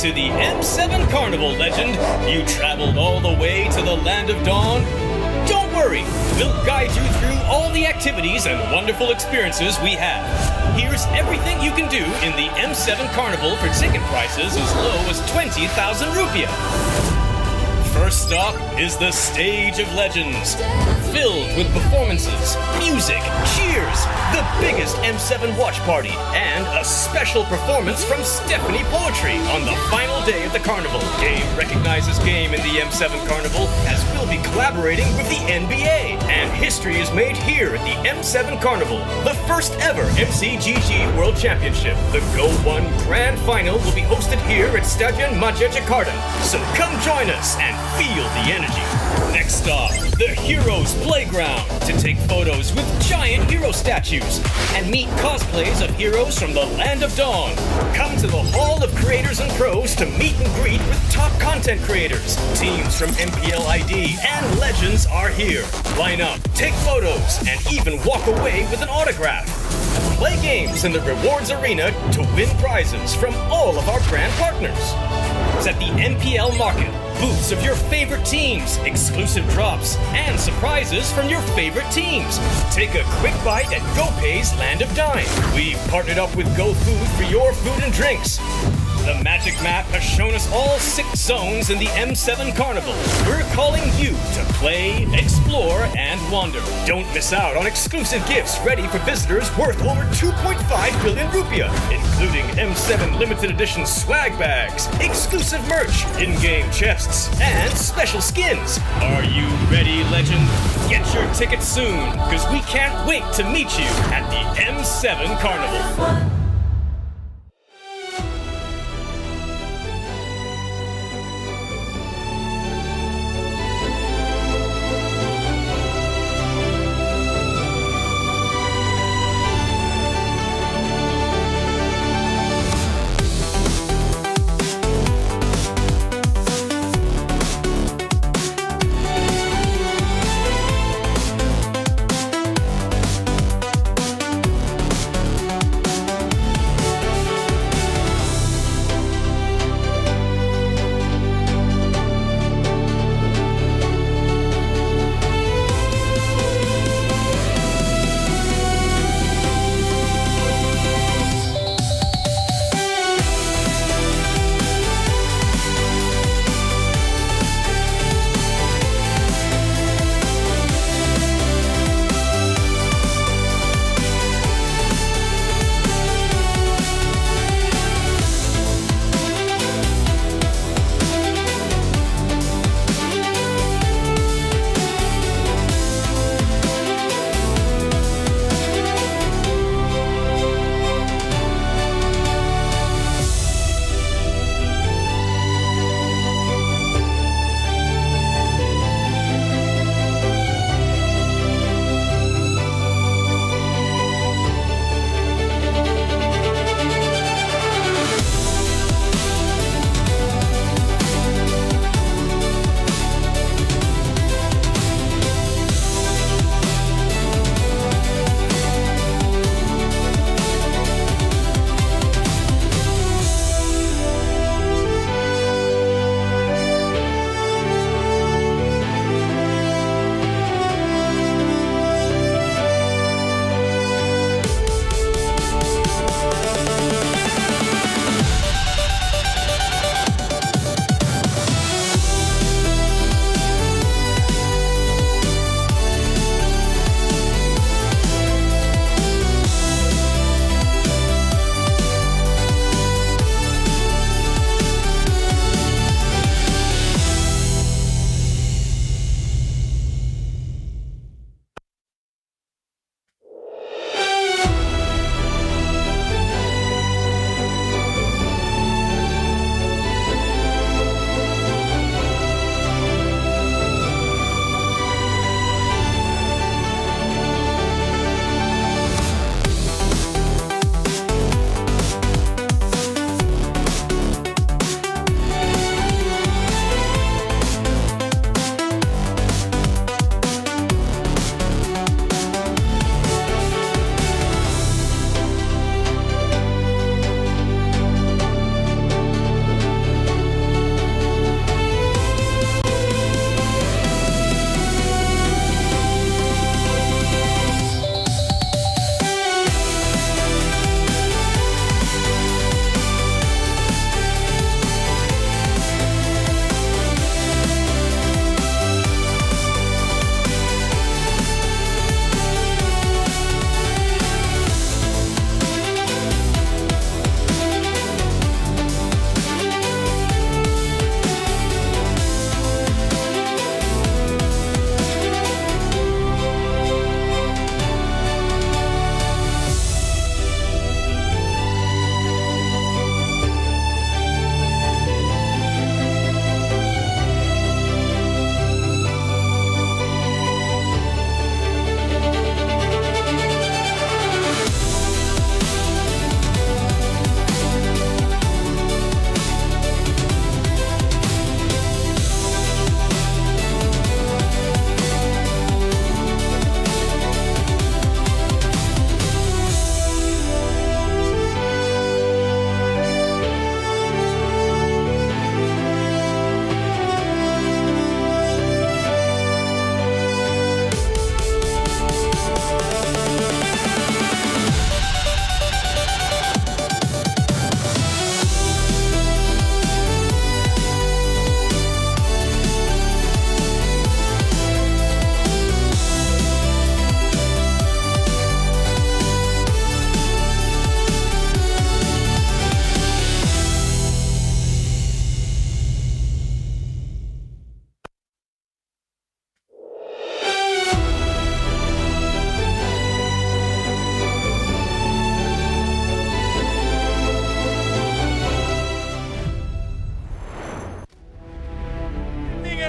to the M7 Carnival, legend. You traveled all the way to the Land of Dawn? Don't worry, we'll guide you through all the activities and wonderful experiences we have. Here's everything you can do in the M7 Carnival for ticket prices as low as 20,000 rupiah. First stop is the Stage of Legends, filled with performances, music, cheers, the biggest M7 watch party, and a special performance from Stephanie Poetry on the final day of the carnival. Game recognizes game in the M7 Carnival, as we'll be collaborating with the NBA, and history is made here at the M7 Carnival, the first ever MCGG World Championship. The Go 1 Grand Final will be hosted here at Stadion Maja Jakarta, so come join us and feel the energy. Next stop, the Heroes Playground, to take photos with giant hero statues and meet cosplays of heroes from the Land of Dawn. Come to the Hall of Creators and Pros to meet and greet with top content creators. Teams from MPL ID and Legends are here. Line up, take photos, and even walk away with an autograph. Play games in the Rewards Arena to win prizes from all of our brand partners. It's at the MPL Market. Booths of your favorite teams, exclusive drops, and surprises from your favorite teams. Take a quick bite at GoPay's Land of Dine. We've partnered up with GoFood for your food and drinks. The magic map has shown us all 6 zones in the M7 Carnival. We're calling you to play, explore, and wander. Don't miss out on exclusive gifts ready for visitors worth over 2.5 billion rupiah, including M7 limited edition swag bags, exclusive merch, in-game chests, and special skins. Are you ready, legend? Get your tickets soon, because we can't wait to meet you at the M7 Carnival.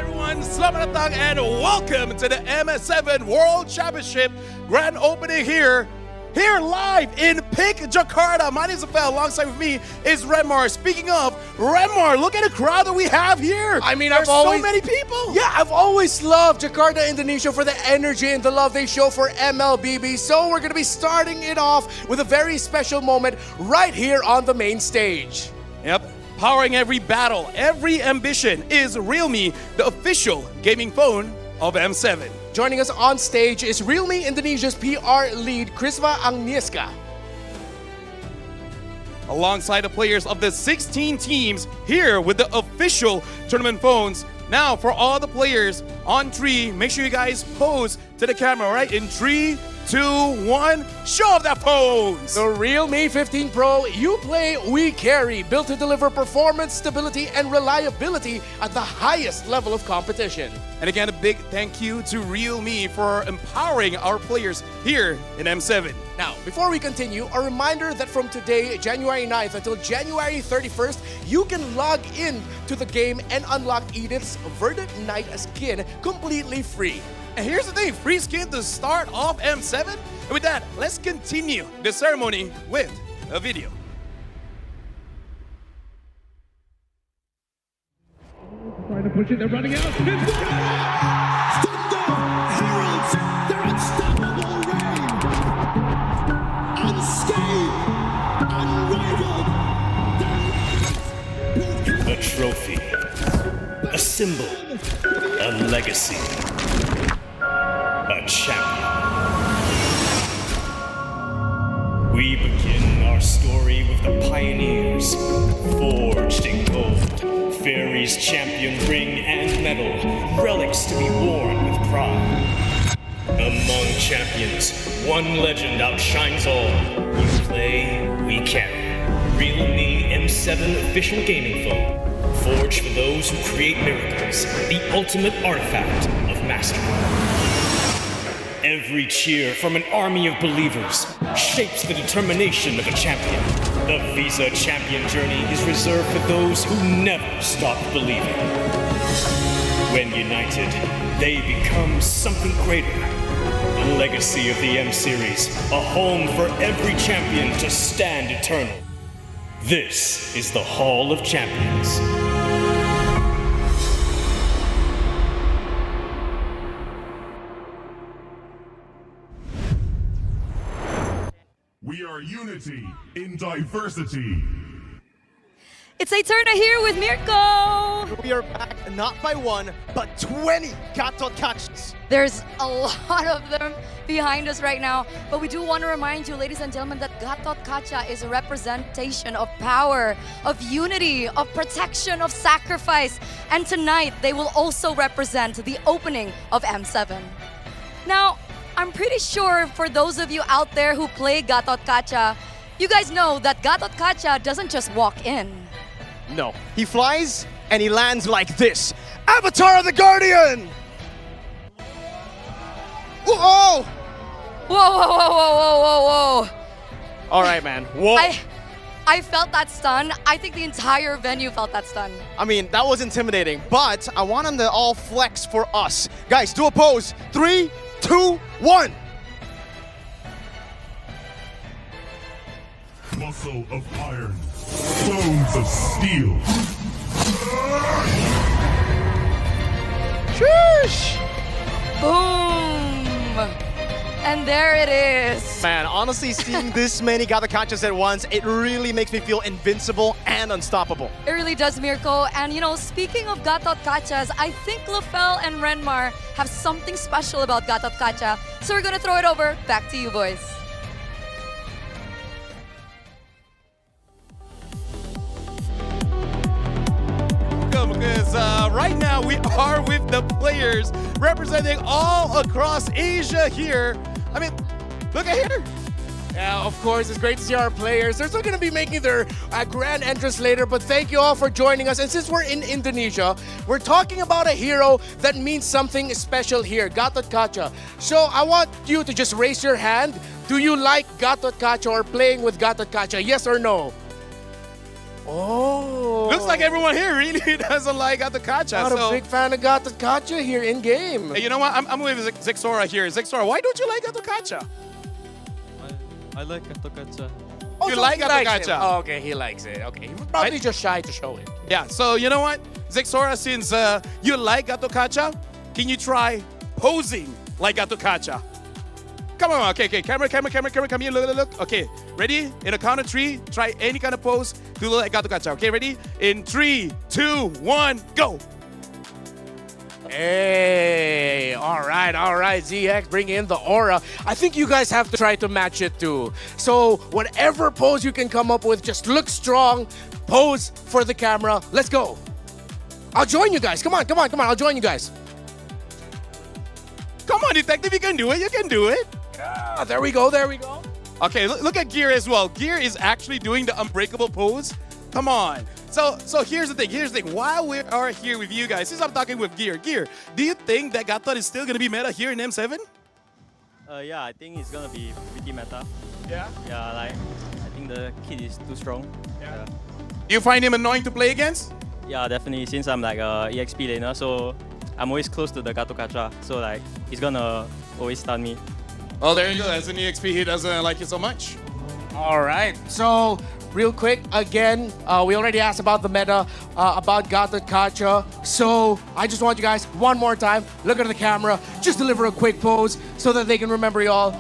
everyone, selamat datang and welcome to the MS7 World Championship Grand Opening here live in Pink, Jakarta. My name is Rafael, alongside with me is Remar. Speaking of, Remar, look at the crowd that we have here. I mean, there's so many people. Yeah, I've always loved Jakarta, Indonesia for the energy and the love they show for MLBB. So we're going to be starting it off with a very special moment right here on the main stage. Yep. Powering every battle, every ambition is Realme, the official gaming phone of M7. Joining us on stage is Realme Indonesia's PR lead, Krisva Agnieszka. Alongside the players of the 16 teams here with the official tournament phones. Now, for all the players on 3, make sure you guys pose to the camera, all right? In 3, 2, 1, show off that pose! The Realme 15 Pro, you play, we carry, built to deliver performance, stability, and reliability at the highest level of competition. And again, a big thank you to Realme for empowering our players here in M7. Now, before we continue, a reminder that from today, January 9th until January 31st, you can log in to the game and unlock Edith's Verdant Knight skin completely free. And here's the thing, free skin to start off M7. And with that, let's continue the ceremony with a video. Trying to push it, they're running out. It's Thunder heralds their unstoppable reign. Unscathed, unrivaled. A trophy, a symbol, a legacy, a champion. We begin our story with the pioneers, forged in gold. Fairies champion ring and medal, relics to be worn with pride. Among champions, one legend outshines all. We play, we carry. Realme M7 official gaming phone, forged for those who create miracles, the ultimate artifact of mastery. Every cheer from an army of believers shapes the determination of a champion. The Visa Champion journey is reserved for those who never stop believing. When united, they become something greater. The legacy of the M-Series, a home for every champion to stand eternal. This is the Hall of Champions. We are unity in diversity. It's Eterna here with Mirko. We are back not by 1, but 20 Gatot catches. There's a lot of them behind us right now, but we do want to remind you, ladies and gentlemen, that Gatot Kaca is a representation of power, of unity, of protection, of sacrifice. And tonight, they will also represent the opening of M7. Now, I'm pretty sure for those of you out there who play Gatot Kaca, you guys know that Gatot Kaca doesn't just walk in. No, he flies and he lands like this. Avatar of the Guardian! Whoa! Whoa, whoa, whoa, whoa, whoa, whoa, whoa. All right, man. Whoa. I felt that stun. I think the entire venue felt that stun. I mean, that was intimidating, but I want them to all flex for us. Guys, do a pose. 3, 2, 1. Muscle of iron, bones of steel. Sheesh. Boom! And there it is. Man, honestly, seeing this many Gatot catches at once, it really makes me feel invincible and unstoppable. It really does, Mirko. And you know, speaking of Gatot Kachas, I think Lafel and Renmar have something special about Gatot Kacha. So we're gonna throw it over back to you boys. Because right now we are with the players representing all across Asia here. I mean, look at here. Yeah, of course, it's great to see our players. They're still going to be making their grand entrance later, but thank you all for joining us. And since we're in Indonesia, we're talking about a hero that means something special here, Gatot Kaca. So I want you to just raise your hand. Do you like Gatot Kaca or playing with Gatot Kaca? Yes or no? Oh. Looks like everyone here really doesn't like Gato Kacha. Not a big fan of Gato Kacha here in game. Hey, you know what? I'm with Zixora here. Zixora, why don't you like Gato Kacha? I like Gato Kacha. Oh, You so like he Gato likes it. Kacha? Oh, okay, he likes it. Okay, he was probably just shy to show it. Yeah, so you know what? Zixora, since you like Gato Kacha, can you try posing like Gato Kacha? Come on, okay, camera, come here, look. Okay, ready? In a count of 3, try any kind of pose to look like Gato Kacha. Okay, ready? In 3, 2, 1, go. Hey, all right, ZX, bring in the aura. I think you guys have to try to match it too. So whatever pose you can come up with, just look strong, pose for the camera. Let's go. I'll join you guys. Come on. I'll join you guys. Come on, detective, you can do it. Ah, there we go. Okay, look at Gear as well. Gear is actually doing the unbreakable pose. Come on. So here's the thing. While we are here with you guys, since I'm talking with Gear, do you think that Gatot is still gonna be meta here in M7? Yeah, I think it's gonna be pretty meta. Yeah. Yeah, like I think the kid is too strong. Yeah. Do you find him annoying to play against? Yeah, definitely. Since I'm like a EXP laner, so I'm always close to the Gato Kacha. So like he's gonna always stun me. Well, there you go. As an EXP, he doesn't like you so much. All right. So real quick, again, we already asked about the meta, about Gato Kacha. So I just want you guys, one more time, look at the camera, just deliver a quick pose so that they can remember y'all.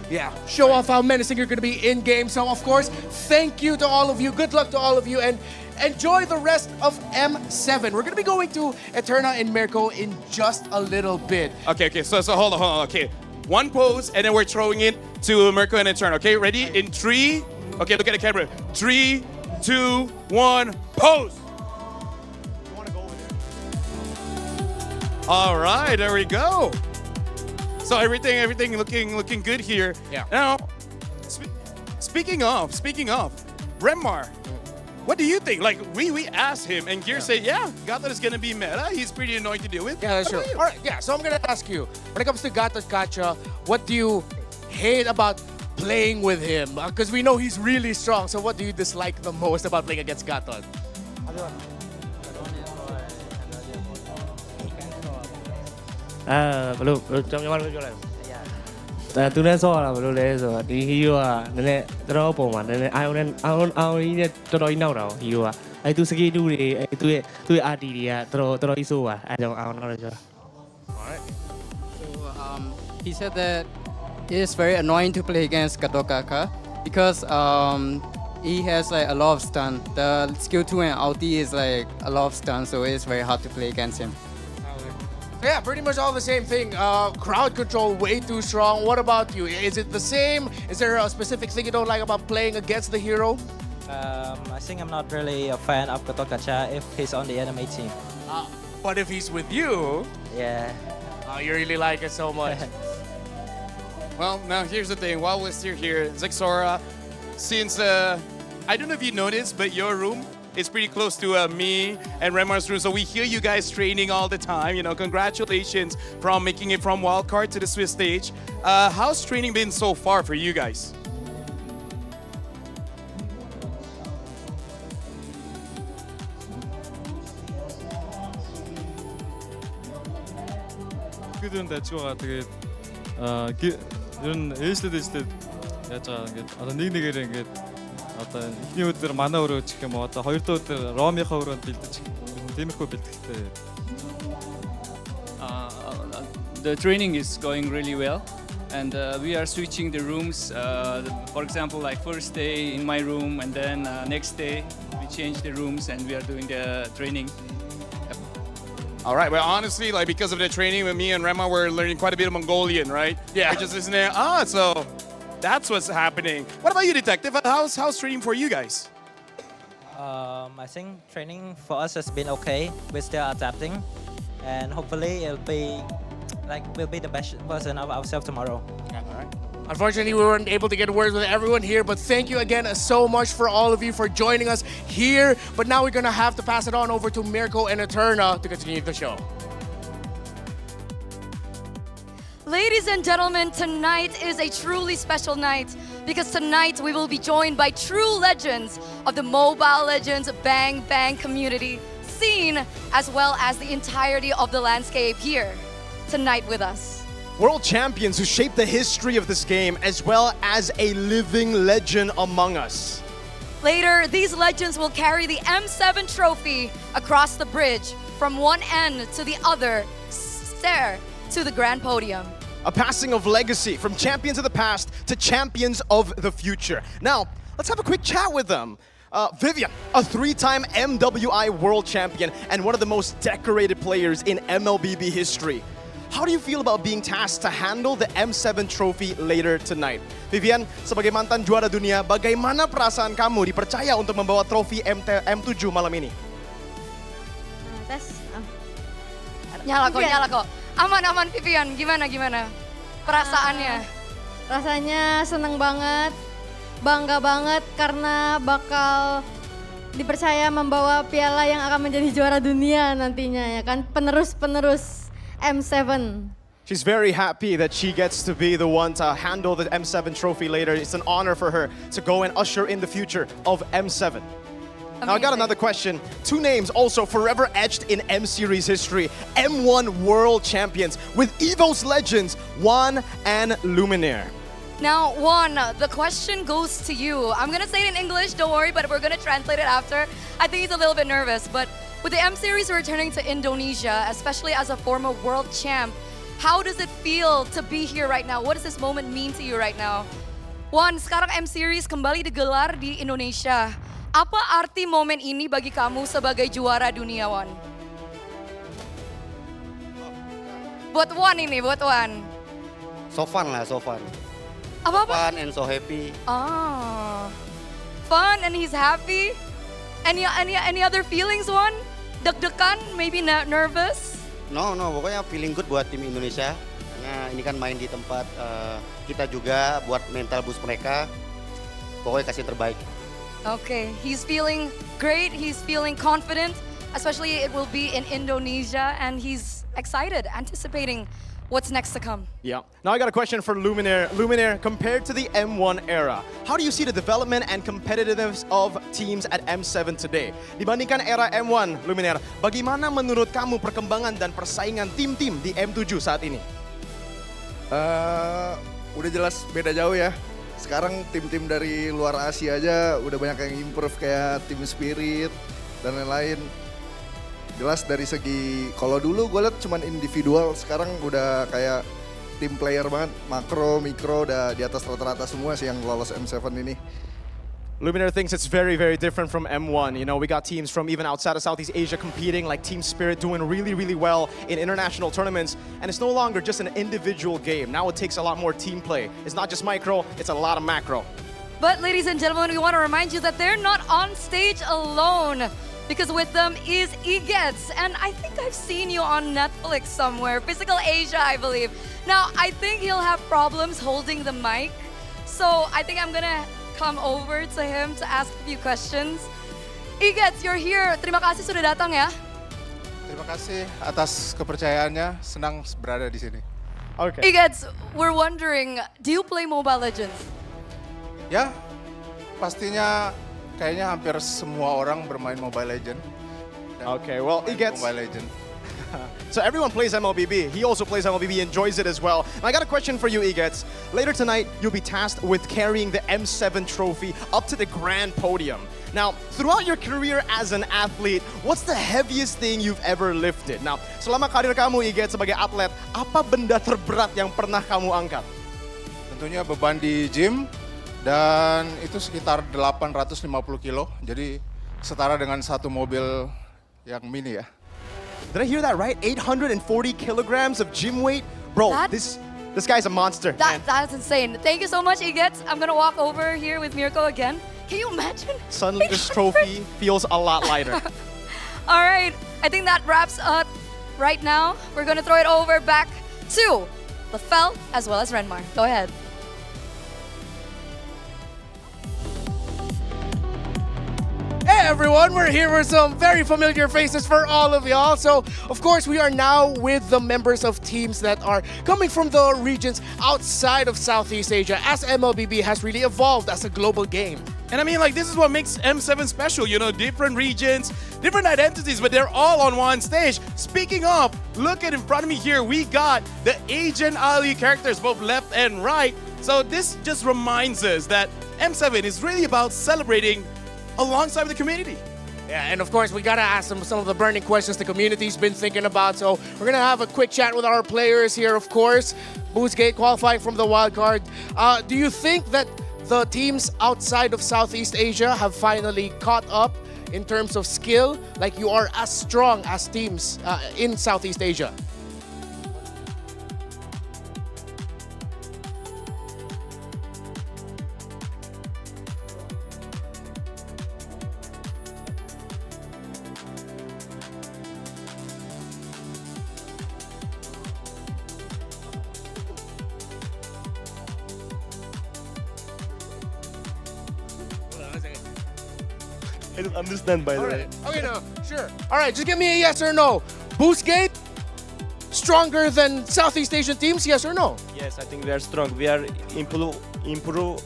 Yeah, show off how menacing you're going to be in game. So of course, thank you to all of you. Good luck to all of you, and enjoy the rest of M7. We're going to be going to Eterna and Mirko in just a little bit. Okay. So hold on. Okay, one pose, and then we're throwing it to Mirko and Eterna. Okay, ready? In 3. Okay, look at the camera. 3, 2, 1, pose. You want to go over there? All right, there we go. So everything looking good here. Yeah. Now, speaking of, Remar, what do you think? Like we asked him, and Gear said, yeah, Gatot is gonna be meta. He's pretty annoying to deal with. Yeah, that's What true. about you? All right, yeah, so I'm going to ask you, when it comes to Gato Kacha, what do you hate about playing with him? Because we know he's really strong, so what do you dislike the most about playing against Gatot? À, Blue, trong nhóm anh vô này. Tôi đã so là Blue đấy rồi. Thì hiểu à, nên đó bộ mà nên ai này cho đôi nào đâu hiểu à. Ai tu ski tu đi, ai tu AD đi à, tôi isu à, ai trong ao nó rồi. So he said that it is very annoying to play against Gato Kacha because he has like a lot of stun. The skill 2 and ulti is like a lot of stun, so it is very hard to play against him. Yeah, pretty much all the same thing. Crowd control way too strong. What about you? Is it the same? Is there a specific thing you don't like about playing against the hero? I think I'm not really a fan of Gato Kacha if he's on the enemy team. But if he's with you, Yeah. you really like it so much. Well, now here's the thing. While we're still here, Zixora, since I don't know if you noticed, but your room is pretty close to me and Remar's room, so we hear you guys training all the time. You know, congratulations from making it from wildcard to the Swiss stage. How's training been so far for you guys? 그들은 대추가 되게 이런 에이스도 있을 때 약간 어떤 닉네임을 이게 어떤 히니우들 만나오르 지금 뭐 어떤 허일도들 러미하우런 빌드 지금 데미코 빌드 때. The training is going really well, and we are switching the rooms. For example, like first day in my room, and then next day we change the rooms and we are doing the training. All right, well, honestly, like because of the training with me and Rema, we're learning quite a bit of Mongolian, right? Yeah. We're just listening. So that's what's happening. What about you, Detective? How's training for you guys? I think training for us has been okay. We're still adapting, and hopefully we'll be the best version of ourselves tomorrow. Unfortunately, we weren't able to get words with everyone here, but thank you again so much for all of you for joining us here. But now we're gonna have to pass it on over to Mirko and Eterna to continue the show. Ladies and gentlemen, tonight is a truly special night. because tonight we will be joined by true legends of the Mobile Legends Bang Bang community scene, as well as the entirety of the landscape here tonight with us. World champions who shaped the history of this game, as well as a living legend among us. Later, these legends will carry the M7 trophy across the bridge from one end to the other, stair to the grand podium. A passing of legacy from champions of the past to champions of the future. Now, let's have a quick chat with them. Vivian, a 3-time MWI world champion and one of the most decorated players in MLBB history. How do you feel about being tasked to handle the M7 trophy later tonight? Vivian, sebagai mantan juara dunia, bagaimana perasaan kamu dipercaya untuk membawa trofi M7 malam ini? Nyala kok. Aman Vivian, gimana perasaannya? Rasanya seneng banget, bangga banget karena bakal dipercaya membawa piala yang akan menjadi juara dunia nantinya ya kan, penerus M7. She's very happy that she gets to be the one to handle the M7 trophy later. It's an honor for her to go and usher in the future of M7. Now I got another question. 2 names also forever etched in M Series history. M1 world champions with EVOS legends, Juan and Luminaire. Now, Juan, the question goes to you. I'm gonna say it in English, don't worry, but we're gonna translate it after. I think he's a little bit nervous, but with the M Series returning to Indonesia, especially as a former world champ, how does it feel to be here right now? What does this moment mean to you right now? Juan, sekarang M Series kembali digelar di Indonesia. Apa arti momen ini bagi kamu sebagai juara dunia, Juan? Buat Juan. So fun. Apa? Fun and so happy. Fun and he's happy. Any other feelings, Juan? Deg-degan, maybe nervous? No, pokoknya feeling good buat tim Indonesia. Karena ini kan main di tempat kita juga buat mental boost mereka. Pokoknya kasih yang terbaik. Okay, he's feeling great, he's feeling confident, especially it will be in Indonesia, and he's excited, anticipating what's next to come. Yeah. Now I got a question for Luminaire. Luminaire, compared to the M1 era, how do you see the development and competitiveness of teams at M7 today? Dibandingkan era M1, Luminaire, bagaimana menurut kamu perkembangan dan persaingan tim-tim di M7 saat ini? Udah jelas beda jauh ya. Sekarang tim-tim dari luar Asia aja udah banyak yang improve kayak tim Spirit dan lain-lain. Jelas dari segi, kalau dulu gue liat cuman individual, sekarang udah kayak tim player banget, makro, mikro, udah di atas rata-rata semua sih yang lolos M7 ini. Luminaire thinks it's very, very different from M1. You know, we got teams from even outside of Southeast Asia competing, like Team Spirit doing really, really well in international tournaments. And it's no longer just an individual game. Now it takes a lot more team play. It's not just micro, it's a lot of macro. But ladies and gentlemen, we want to remind you that they're not on stage alone, because with them is Igets. And I think I've seen you on Netflix somewhere, Physical Asia, I believe. Now, I think he'll have problems holding the mic. So I think I'm gonna come over to him to ask a few questions. Igets, you're here. Terima kasih sudah datang ya. Terima kasih atas kepercayaannya, senang berada di sini. Okay. Igets, we're wondering, do you play Mobile Legends? Ya, pastinya kayaknya hampir semua orang bermain Mobile Legend. Okay, well, Igets. Mobile Legend. So everyone plays MLBB. He also plays MLBB, enjoys it as well. And I got a question for you, Igets. Later tonight, you'll be tasked with carrying the M7 trophy up to the grand podium. Now, throughout your career as an athlete, what's the heaviest thing you've ever lifted? Now, selama karir kamu, Igets, sebagai atlet, apa benda terberat yang pernah kamu angkat? Tentunya beban di gym, dan itu sekitar 850 kilo. Jadi setara dengan satu mobil yang mini ya. Did I hear that right? 840 kilograms of gym weight? Bro, this guy's a monster. That's insane. Thank you so much, Igets. I'm gonna walk over here with Mirko again. Can you imagine? Suddenly this trophy feels a lot lighter. All right, I think that wraps up right now. We're gonna throw it over back to Lefel as well as Renmar. Go ahead. everyone. We're here with some very familiar faces for all of y'all. So, of course, we are now with the members of teams that are coming from the regions outside of Southeast Asia, as MLBB has really evolved as a global game. And I mean, like, this is what makes M7 special, you know, different regions, different identities, but they're all on one stage. Speaking of, look at in front of me here, we got the Agent Ali characters, both left and right. So this just reminds us that M7 is really about celebrating alongside the community. Yeah, and of course, we gotta ask them some of the burning questions the community's been thinking about. So we're gonna have a quick chat with our players here, of course. Boostgate qualifying from the wild card. Do you think that the teams outside of Southeast Asia have finally caught up in terms of skill, like you are as strong as teams in Southeast Asia? I don't understand, by the way. Okay, no, sure. All right, just give me a yes or no. Boostgate, stronger than Southeast Asian teams, yes or no? Yes, I think we are strong. We are improve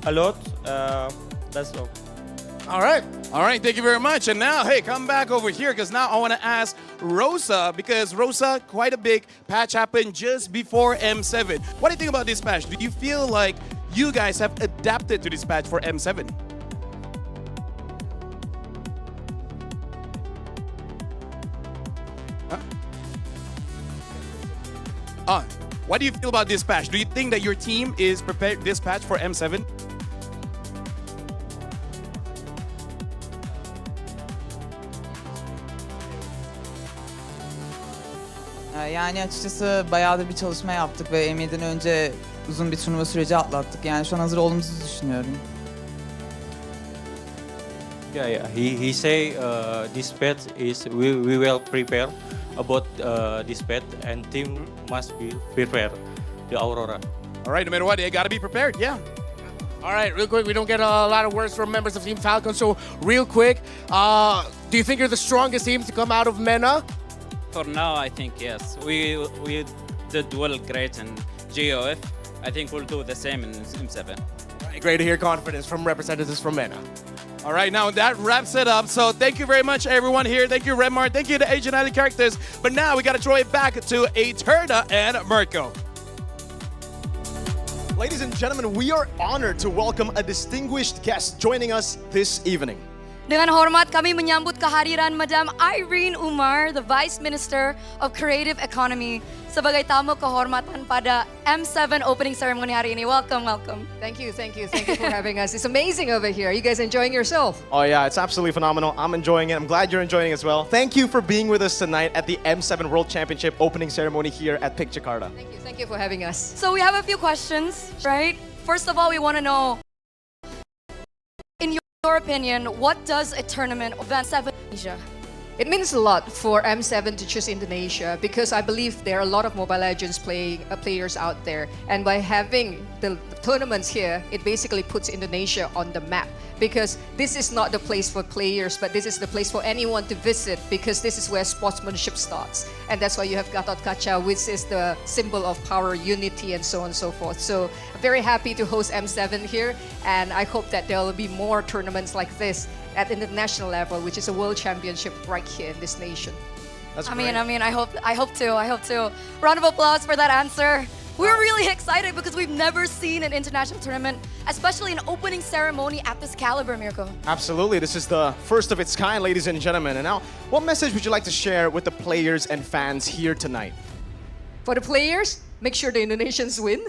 a lot. That's all. All right. All right, thank you very much. And now, hey, come back over here because now I want to ask Rosa, because Rosa, quite a big patch happened just before M7. What do you think about this patch? Do you feel like you guys have adapted to this patch for M7? What do you feel about this patch? Do you think that your team is prepared this patch for M7? Yani açıkçası bayağı da bir çalışma yaptık ve M7'den önce uzun bir turnuva süreci atlattık. Yani şu an hazır olduğumuzu düşünüyorum. Yeah. He say this patch is we will prepare about this patch and team must be prepared. The Aurora. All right, no matter what, they got to be prepared. Yeah. All right, real quick, we don't get a lot of words from members of Team Falcon, so real quick, do you think you're the strongest team to come out of MENA? For now, I think yes. We did well great in GOF. I think we'll do the same in M7. Right, great to hear confidence from representatives from MENA. All right, now that wraps it up. So thank you very much, everyone here. Thank you, Redmar. Thank you to Agent Ali characters. But now we got to throw it back to Eterna and Mirko. Ladies and gentlemen, we are honored to welcome a distinguished guest joining us this evening. Dengan hormat kami menyambut kehadiran Madam Irene Umar, the Vice Minister of Creative Economy, sebagai tamu kehormatan pada M7 opening ceremony hari ini. Welcome, welcome. Thank you for having us. It's amazing over here. You guys enjoying yourself? Oh yeah, it's absolutely phenomenal. I'm enjoying it. I'm glad you're enjoying it as well. Thank you for being with us tonight at the M7 World Championship opening ceremony here at PIC Jakarta. Thank you for having us. So we have a few questions, right? First of all, we want to know, in your opinion, what does a tournament of M7 Asia? It means a lot for M7 to choose Indonesia because I believe there are a lot of Mobile Legends players out there, and by having the tournaments here, it basically puts Indonesia on the map because this is not the place for players, but this is the place for anyone to visit because this is where sportsmanship starts, and that's why you have Gatot Kaca, which is the symbol of power, unity, and so on and so forth. So I'm very happy to host M7 here, and I hope that there will be more tournaments like this at international level, which is a world championship right here in this nation. I mean, I hope to. Round of applause for that answer. We're really excited because we've never seen an international tournament, especially an opening ceremony at this caliber, Mirko. Absolutely, this is the first of its kind, ladies and gentlemen. And now, what message would you like to share with the players and fans here tonight? For the players, make sure the Indonesians win.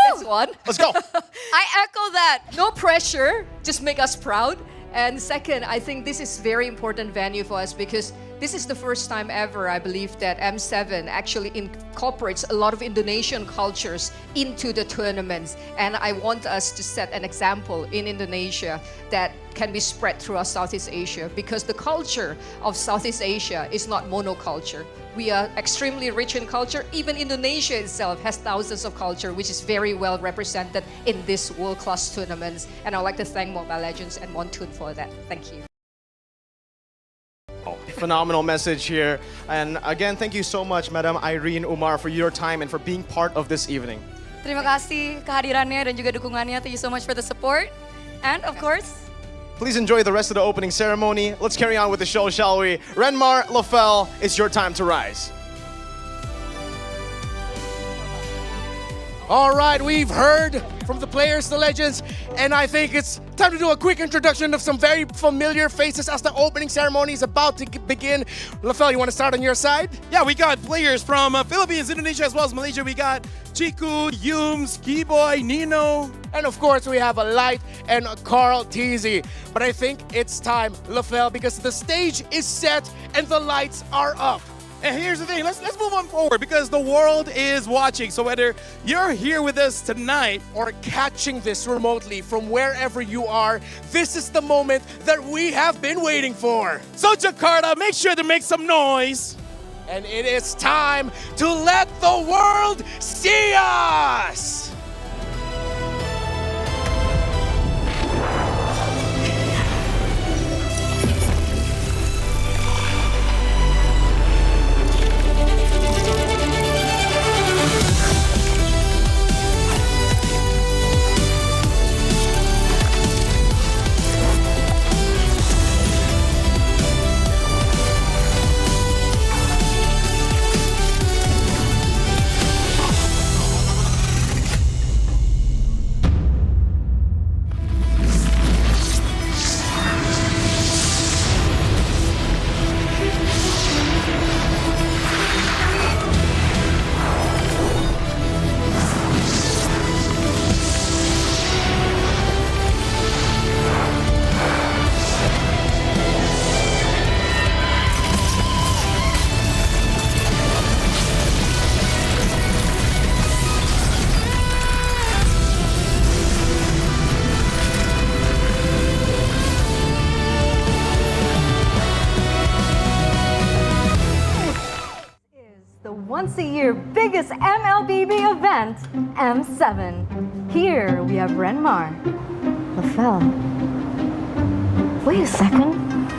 That's one. Let's go. I echo that. No pressure, just make us proud. And second, I think this is very important venue for us because this is the first time ever, I believe, that M7 actually incorporates a lot of Indonesian cultures into the tournaments. And I want us to set an example in Indonesia that can be spread throughout Southeast Asia because the culture of Southeast Asia is not monoculture. We are extremely rich in culture. Even Indonesia itself has thousands of culture, which is very well represented in these world-class tournaments. And I'd like to thank Mobile Legends and Montoon for that. Thank you. phenomenal message here. And again, thank you so much, Madam Irene Umar, for your time and for being part of this evening. Terima kasih kehadirannya dan juga dukungannya. Thank you so much for the support. And of course, Please enjoy the rest of the opening ceremony. Let's carry on with the show, shall we? Renmar, Lafel, it's your time to rise. All right, we've heard from the players, the legends, and I think it's time to do a quick introduction of some very familiar faces as the opening ceremony is about to begin. Lafel, you want to start on your side? Yeah, we got players from Philippines, Indonesia, as well as Malaysia. We got Chiku, Yums, Keyboy, Nino. And of course, we have Light and Carl Teasy. But I think it's time, Lafel, because the stage is set and the lights are up. And here's the thing, let's move on forward because the world is watching. So whether you're here with us tonight or catching this remotely from wherever you are, this is the moment that we have been waiting for. So Jakarta, make sure to make some noise. And it is time to let the world see us! once-a-year biggest MLBB event, M7. Here we have Renmar, Lafel. Wait a second,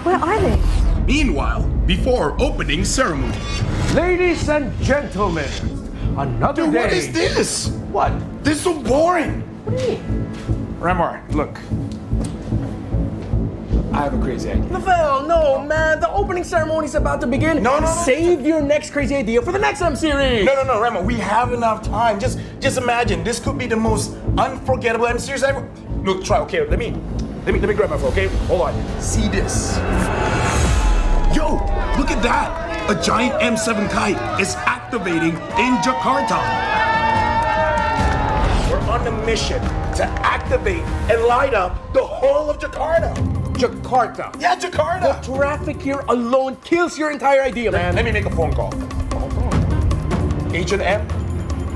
where are they? Meanwhile, before opening ceremony. Ladies and gentlemen, another Dude, day. what is this? What? This is so boring. What do you mean? Remar, look. I have a crazy idea. Lafel, no, man. The opening ceremony is about to begin. No. Save your next crazy idea for the next M series. No, Remar. We have enough time. Just imagine. This could be the most unforgettable M series ever. Look, try. Okay, let me grab my phone. Okay, hold on. See this? Yo, look at that. A giant M7 kite is activating in Jakarta. We're on a mission to activate and light up the whole of Jakarta. Jakarta. Yeah, Jakarta. The traffic here alone kills your entire idea, man. Let me make a phone call. Agent M,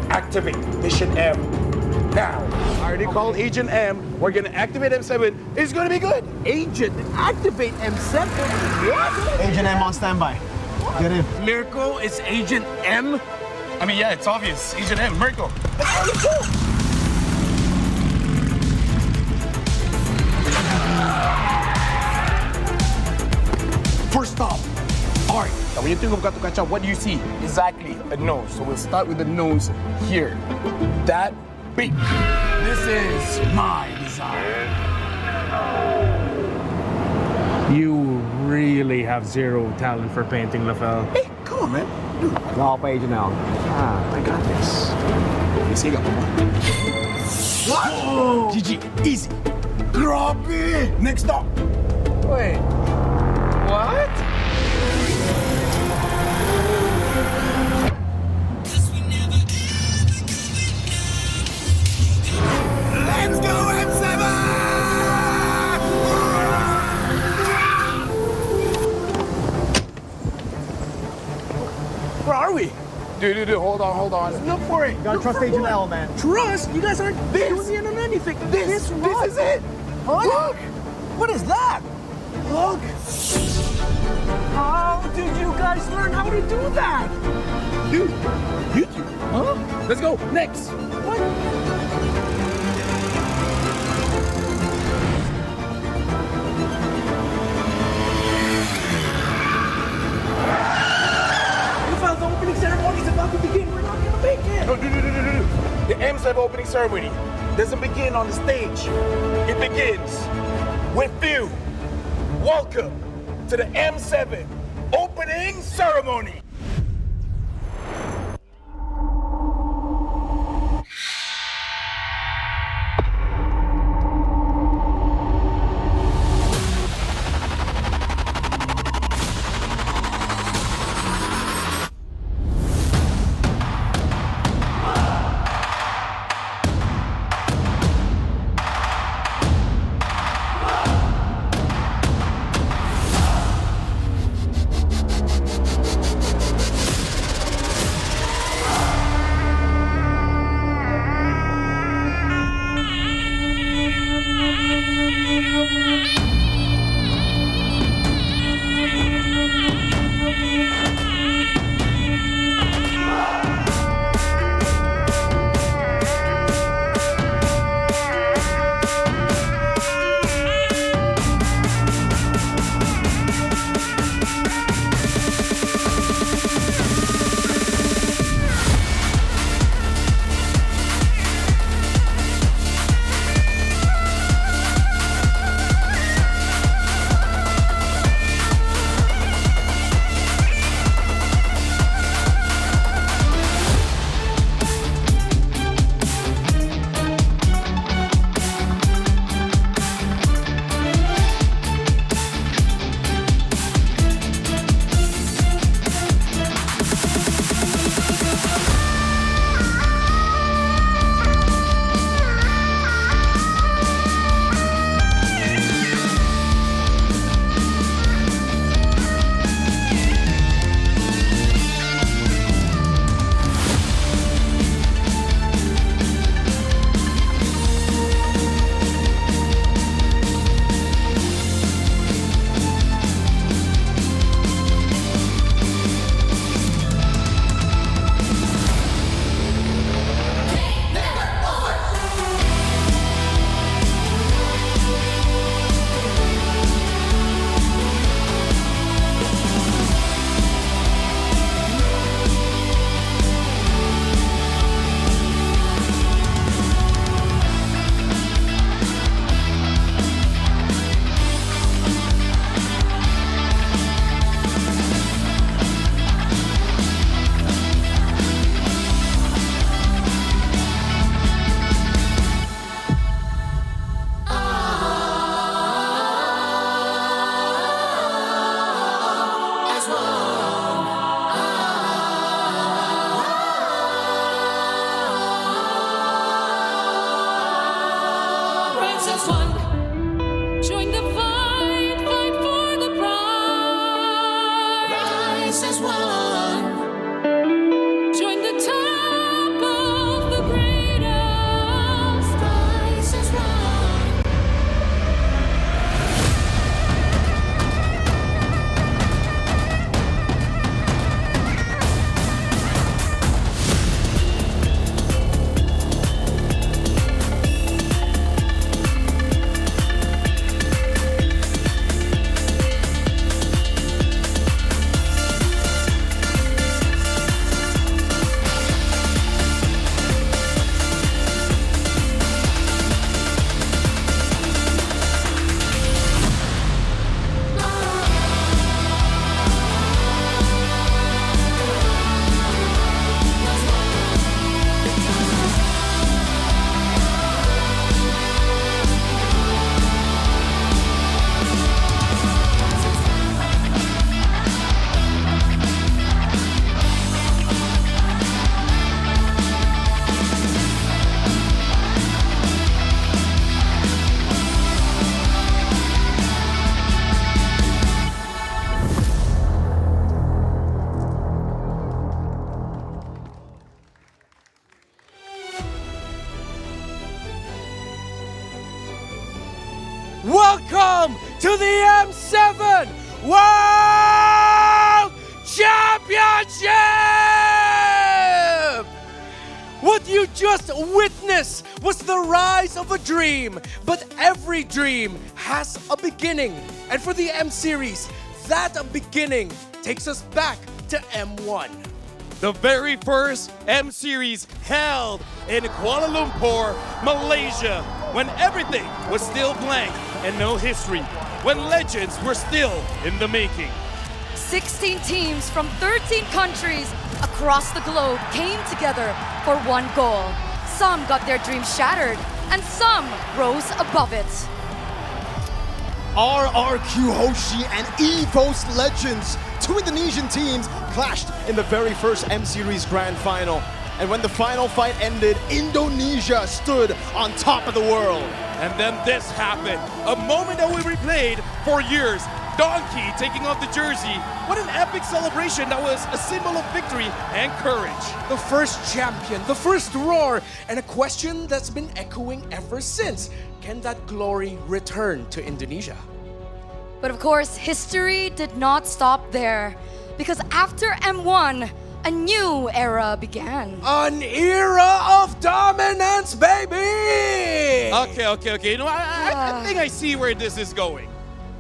activate Mission M now. I already called Agent M. We're gonna activate M7. It's gonna be good. Agent, activate M7? What? Agent M on standby. Get in. Mirko is Agent M? I mean, yeah, it's obvious. Agent M, Mirko. First stop. All right, now when you think of Gato Kacha, what do you see? Exactly, a nose. So we'll start with the nose here. That big. This is my design. You really have zero talent for painting, Lafel. Hey, come on, man. Go pa, Agent L. I got this. You see, I got one. What? Whoa. GG, easy. Grabe. Next stop. Wait. What? Let's go, M7! Where are we? Dude, hold on. Look for it. Gotta trust Agent L, man. Trust? You guys aren't doing in on anything. This is it. Huh? Look. What is that? Look. How did you guys learn how to do that? Dude, YouTube. Huh? Let's go. Next. What? M7 opening ceremony doesn't begin on the stage. It begins with you. Welcome to the M7 opening ceremony. Welcome to the M7 World Championship! What you just witnessed was the rise of a dream, but every dream has a beginning. And for the M Series, that beginning takes us back to M1. the very first M Series held in Kuala Lumpur, Malaysia, when everything was still blank and no history, when legends were still in the making. 16 teams from 13 countries across the globe came together for one goal. Some got their dreams shattered, and some rose above it. RRQ Hoshi and EVOS legends, two Indonesian teams, clashed in the very first M Series Grand Final. And when the final fight ended, Indonesia stood on top of the world. And then this happened, a moment that we replayed for years. Donkey taking off the jersey. What an epic celebration that was a symbol of victory and courage. The first champion, the first roar, and a question that's been echoing ever since. Can that glory return to Indonesia? But of course, history did not stop there. Because after M1, a new era began. An era of dominance, baby! Okay. You know, I think I see where this is going.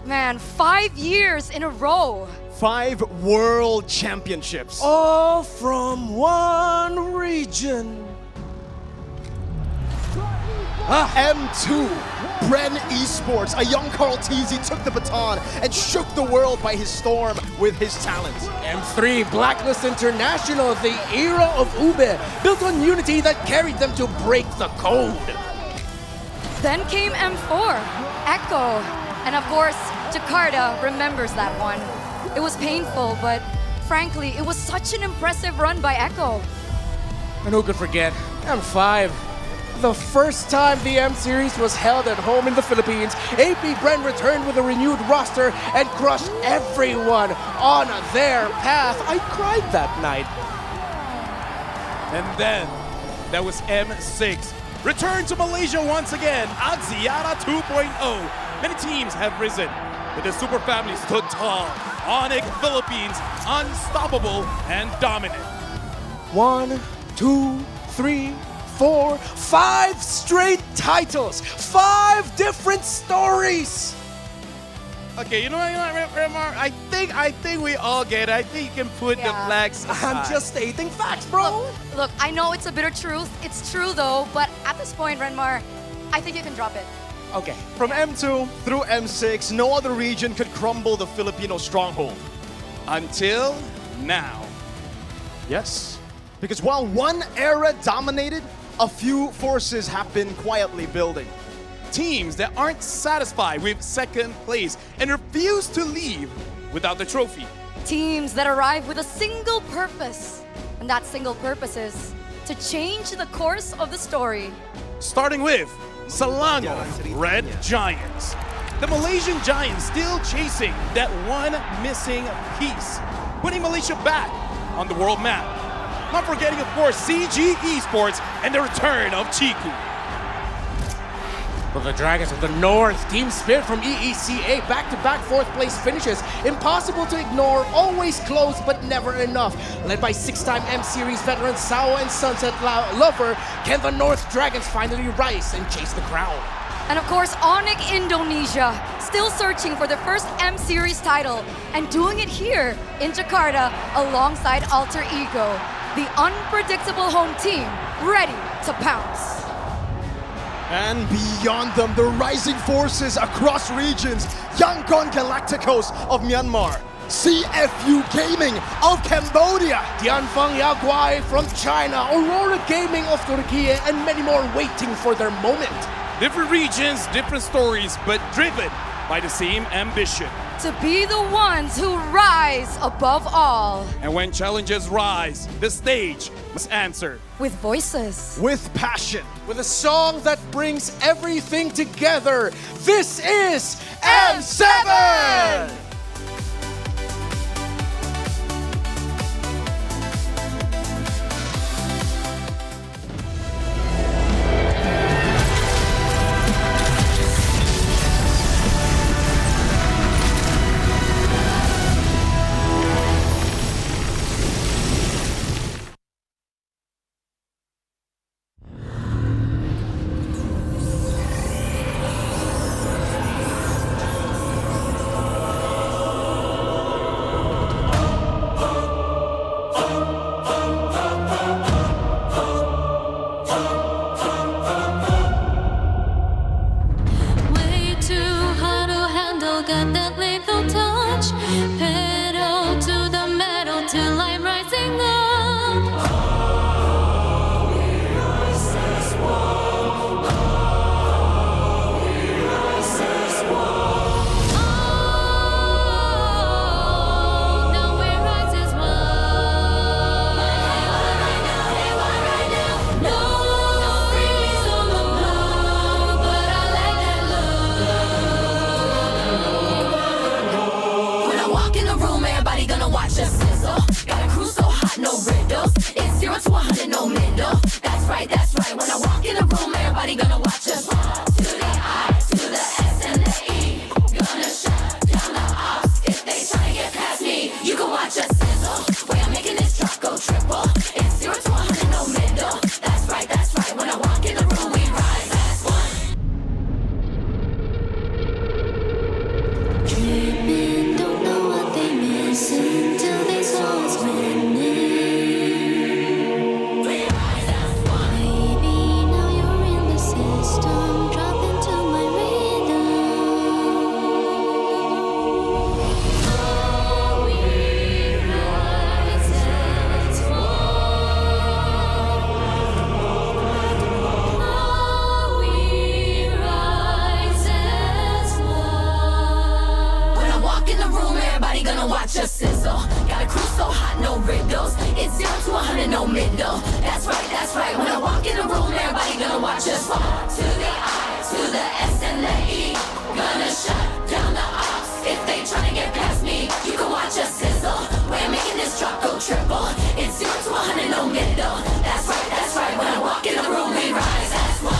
Man, 5 years in a row. 5 world championships. All from one region. M2, Bren Esports, a young Carl Teasy took the baton and shook the world by his storm with his talent. M3, Blacklist International, the era of Ube, built on unity that carried them to break the code. Then came M4, Echo, and of course, Jakarta remembers that one. It was painful, but frankly, it was such an impressive run by Echo. And who could forget M5? The first time the M Series was held at home in the Philippines, AP Bren returned with a renewed roster and crushed everyone on their path. I cried that night. And then, that was M6. Return to Malaysia once again, Axiata 2.0. Many teams have risen, but the super family stood tall. Onyx Philippines, unstoppable and dominant. 1, 2, 3, 4, 5 straight titles, 5 different stories. Okay, you know what, Remar? I think we all get it. I think you can put the flags aside. I'm just stating facts, bro. Look, I know it's a bitter truth. It's true though, but at this point, Renmar, I think you can drop it. Okay. From M2 through M6, no other region could crumble the Filipino stronghold. Until now. Yes. Because while one era dominated, a few forces have been quietly building. Teams that aren't satisfied with second place and refuse to leave without the trophy. Teams that arrive with a single purpose, and that single purpose is to change the course of the story. Starting with Selangor Red Giants. The Malaysian Giants still chasing that one missing piece, putting Malaysia back on the world map. Not forgetting, of course, CG Esports and the return of Chiku. For the Dragons of the North, Team Spirit from EECA, back-to-back 4th place finishes. Impossible to ignore, always close but never enough. Led by 6-time M-Series veterans Sao and Sunset Lover, can the North Dragons finally rise and chase the crown? And of course, Onyx Indonesia, still searching for the first M-Series title and doing it here in Jakarta alongside Alter Ego, the unpredictable home team ready to pounce. And beyond them, the rising forces across regions, Yangon Galacticos of Myanmar, CFU Gaming of Cambodia, Tianfeng Yaguai from China, Aurora Gaming of Turkey, and many more waiting for their moment. Different regions, different stories, but driven by the same ambition. To be the ones who rise above all. And when challenges rise, the stage must answer. With voices. With passion. With a song that brings everything together. This is M7! 100, no middle. That's right. When I walk in the room, everybody gonna watch us fall. To the I, to the S and the E. Gonna shut down the ops. If they tryna get past me, you can watch us sizzle. We're making this drop go triple. It's 0 to 100, no middle. That's right. When I walk in the room, we rise as one.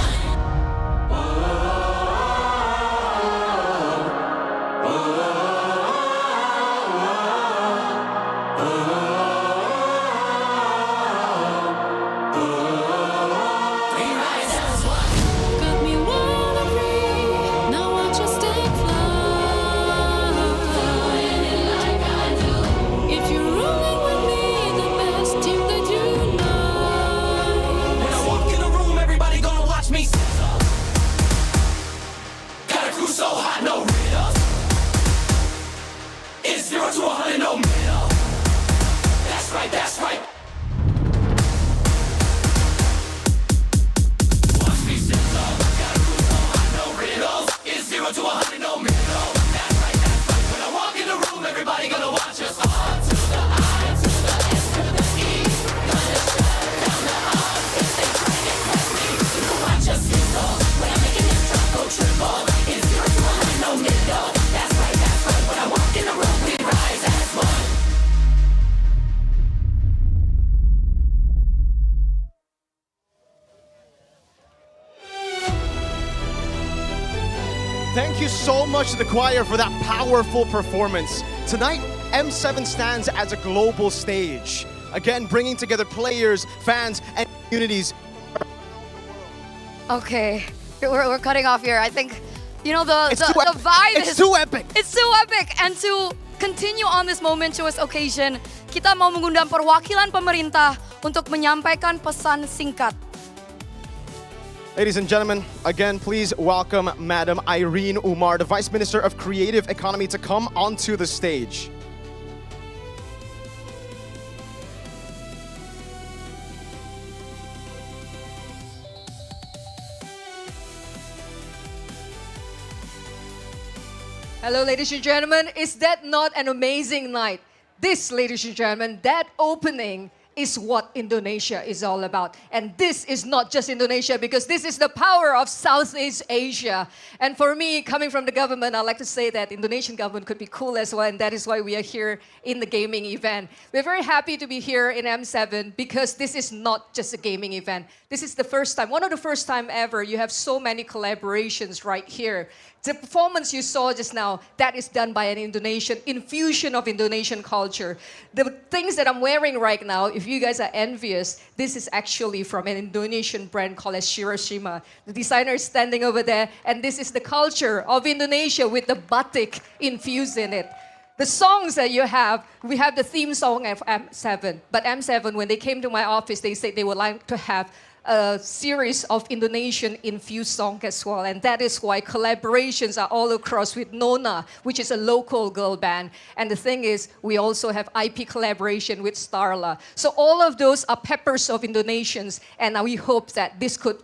That's right. Watch me sizzle. Got a groove so hot, no riddles. It's 0 to 100, no middle. That's right. When I walk in the room, everybody gonna watch us all. To the I, to the S, to the E. Gonna shut down the odds. If they try to get past me, you can watch us sizzle. When I'm making this drop go triple. It's 0 to 100, no middle. That's right. When I walk in the room, we rise as one. Thank you so much to the choir for that powerful performance. Tonight, M7 stands as a global stage. Again, bringing together players, fans, and communities. Okay, we're cutting off here. I think, you know, the epic. vibe It's too epic. It's too epic. And to continue on this momentous occasion, kita mau mengundang perwakilan pemerintah untuk menyampaikan pesan singkat. Ladies and gentlemen, again, please welcome Madam Irene Umar, the Vice Minister of Creative Economy, to come onto the stage. Hello, ladies and gentlemen. Is that not an amazing night? This, ladies and gentlemen, that opening is what Indonesia is all about. And this is not just Indonesia, because this is the power of Southeast Asia. And for me, coming from the government, I like to say that Indonesian government could be cool as well, and that is why we are here in the gaming event. We're very happy to be here in M7 because this is not just a gaming event. This is the first time, one of the first time ever, you have so many collaborations right here. The performance you saw just now, that is done by an Indonesian infusion of Indonesian culture. The things that I'm wearing right now, if you guys are envious, this is actually from an Indonesian brand called as Shiroshima. The designer is standing over there, and this is the culture of Indonesia with the batik infused in it. The songs that you have, we have the theme song of M7. But M7, when they came to my office, they said they would like to have a series of Indonesian infused songs as well. And that is why collaborations are all across with Nona, which is a local girl band. And the thing is, we also have IP collaboration with Starla. So all of those are peppers of Indonesians. And we hope that this could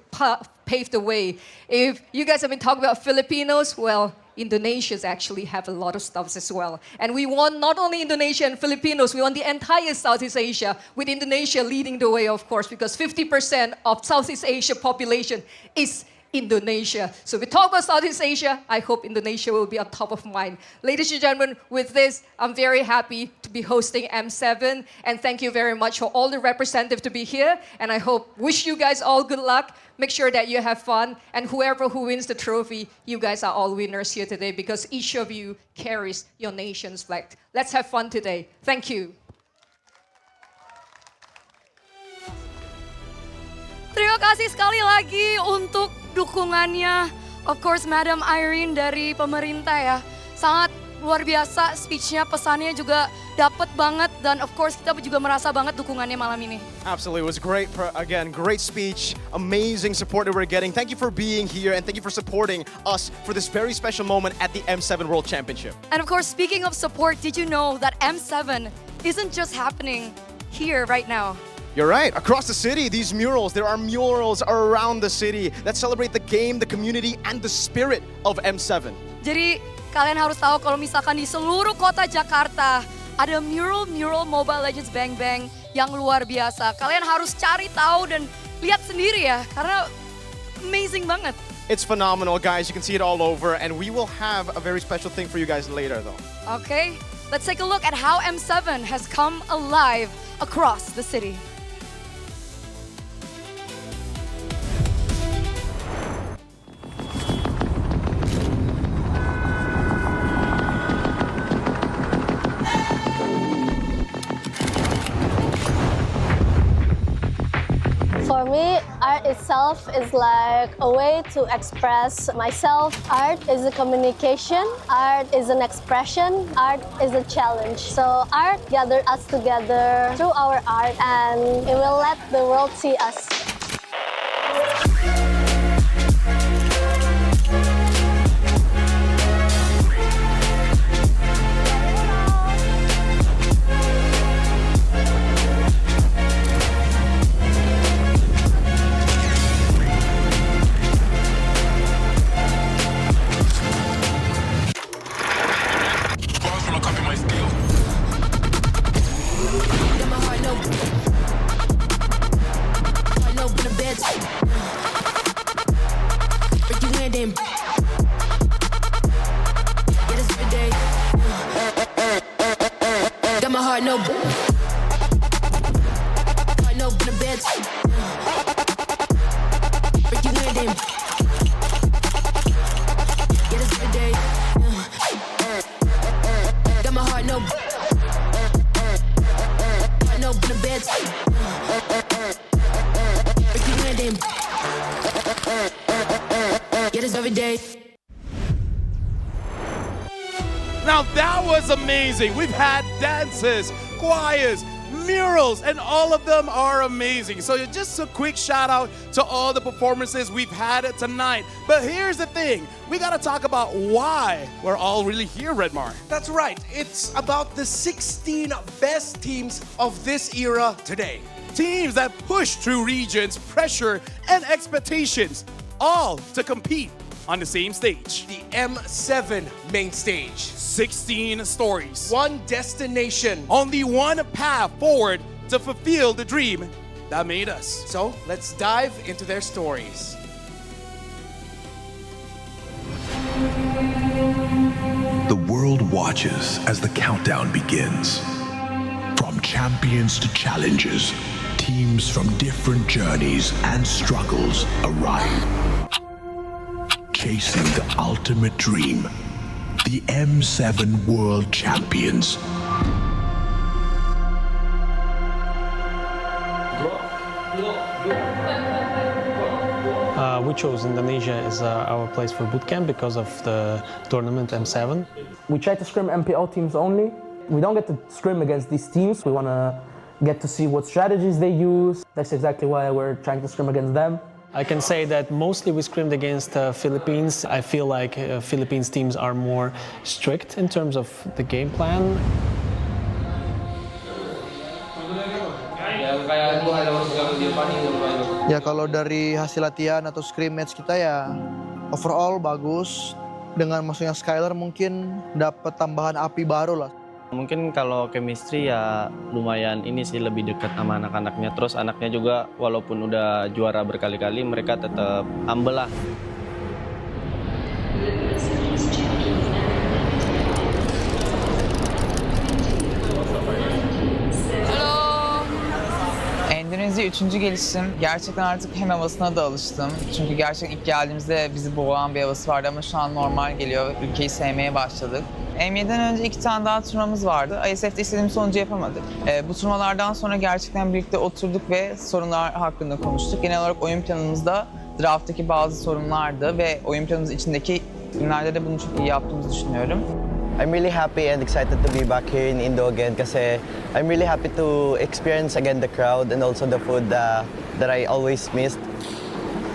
pave the way. If you guys have been talking about Filipinos, well, Indonesians actually have a lot of stuff as well. And we want not only Indonesia and Filipinos, we want the entire Southeast Asia, with Indonesia leading the way, of course, because 50% of Southeast Asia population is Indonesia. So we talk about Southeast Asia, I hope Indonesia will be on top of mind. Ladies and gentlemen, with this, I'm very happy to be hosting M7, and thank you very much for all the representatives to be here, and I wish you guys all good luck. Make sure that you have fun, and whoever who wins the trophy, you guys are all winners here today because each of you carries your nation's flag. Let's have fun today. Thank you. Terima kasih sekali lagi untuk dukungannya. Of course, Madam Irene dari pemerintah ya. Sangat luar biasa speech-nya, pesannya juga dapat banget. Dan of course, kita juga merasa banget dukungannya malam ini. Absolutely, it was great. Again, great speech, amazing support that we're getting. Thank you for being here and thank you for supporting us for this very special moment at the M7 World Championship. And of course, speaking of support, did you know that M7 isn't just happening here right now? You're right. Across the city, these murals, there are murals around the city that celebrate the game, the community, and the spirit of M7. Jadi kalian harus tahu kalau misalkan di seluruh kota Jakarta ada mural Mobile Legends Bang Bang yang luar biasa. Kalian harus cari tahu dan lihat sendiri ya, karena amazing banget. It's phenomenal, guys. You can see it all over, and we will have a very special thing for you guys later, though. Okay, let's take a look at how M7 has come alive across the city. For me, art itself is like a way to express myself. Art is a communication, art is an expression, art is a challenge. So art gathered us together through our art, and it will let the world see us. Got my heart no in the bed. Break you in them. Get us every day. Got my heart no in the bed. Break you in them. Get us every day. Now that was amazing. We've had dances, choirs, murals, and all of them are amazing. So just a quick shout out to all the performances we've had tonight. But here's the thing, we gotta talk about why we're all really here, Redmar. That's right. It's about the 16 best teams of this era today. Teams that push through regions, pressure, and expectations, all to compete on the same stage. The M7 main stage. 16 stories. One destination. Only one path forward to fulfill the dream that made us. So let's dive into their stories. The world watches as the countdown begins. From champions to challengers, teams from different journeys and struggles arrive. Chasing the ultimate dream, the M7 World Champions. We chose Indonesia as our place for bootcamp because of the tournament M7. We try to scrim MPL teams only. We don't get to scrim against these teams. We want to get to see what strategies they use. That's exactly why we're trying to scrim against them. I can say that mostly we scrimmed against Philippines. I feel like Philippines teams are more strict in terms of the game plan. Ya kalau dari hasil latihan atau scrimmage kita ya overall bagus. Dengan masuknya Skylar mungkin dapat tambahan api baru lah. Mungkin kalau chemistry ya lumayan ini sih lebih dekat sama anak-anaknya. Terus anaknya juga walaupun udah juara berkali-kali mereka tetap humble lah. Endonezya 3. gelişim. Gerçekten artık hem havasına da alıştım. Çünkü gerçekten ilk geldiğimizde bizi boğan bir havası vardı ama şu an normal geliyor. Ülkeyi sevmeye başladık. M7'den önce 2 tane daha turnuvamız vardı. ISF'de istediğimiz sonucu yapamadık. Bu turnuvalardan sonra gerçekten birlikte oturduk ve sorunlar hakkında konuştuk. Genel olarak oyun planımızda drafttaki bazı sorunlardı ve oyun planımız içindeki günlerde de bunu çok iyi yaptığımızı düşünüyorum. I'm really happy and excited to be back here in Indo again kasi I'm really happy to experience again the crowd and also the food that I always missed.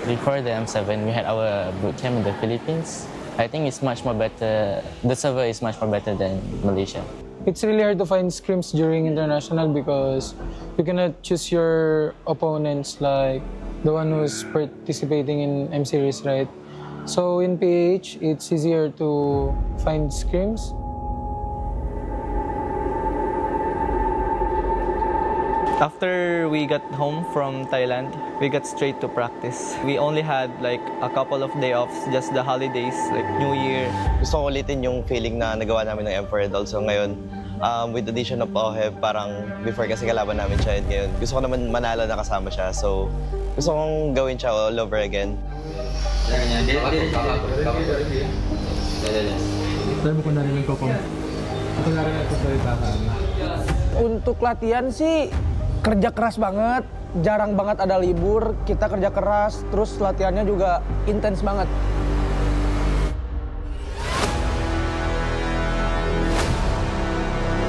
Before the M7, we had our boot camp in the Philippines. I think it's much more better, the server is much more better than Malaysia. It's really hard to find scrims during international because you cannot choose your opponents like the one who's participating in M series, right? So in PH, it's easier to find scrims. After we got home from Thailand, we got straight to practice. We only had like a couple of day offs, just the holidays, like New Year. Gusto kong ulitin yung feeling na nagawa namin ng Emperor Doll. So ngayon, with the addition of Oheb, parang before kasi kalaban namin siya, and ngayon gusto ko naman manalo na kasama siya. So gusto kong gawin siya all over again. Untuk latihan sih kerja keras banget, jarang banget ada libur, kita kerja keras, terus latihannya juga intens banget.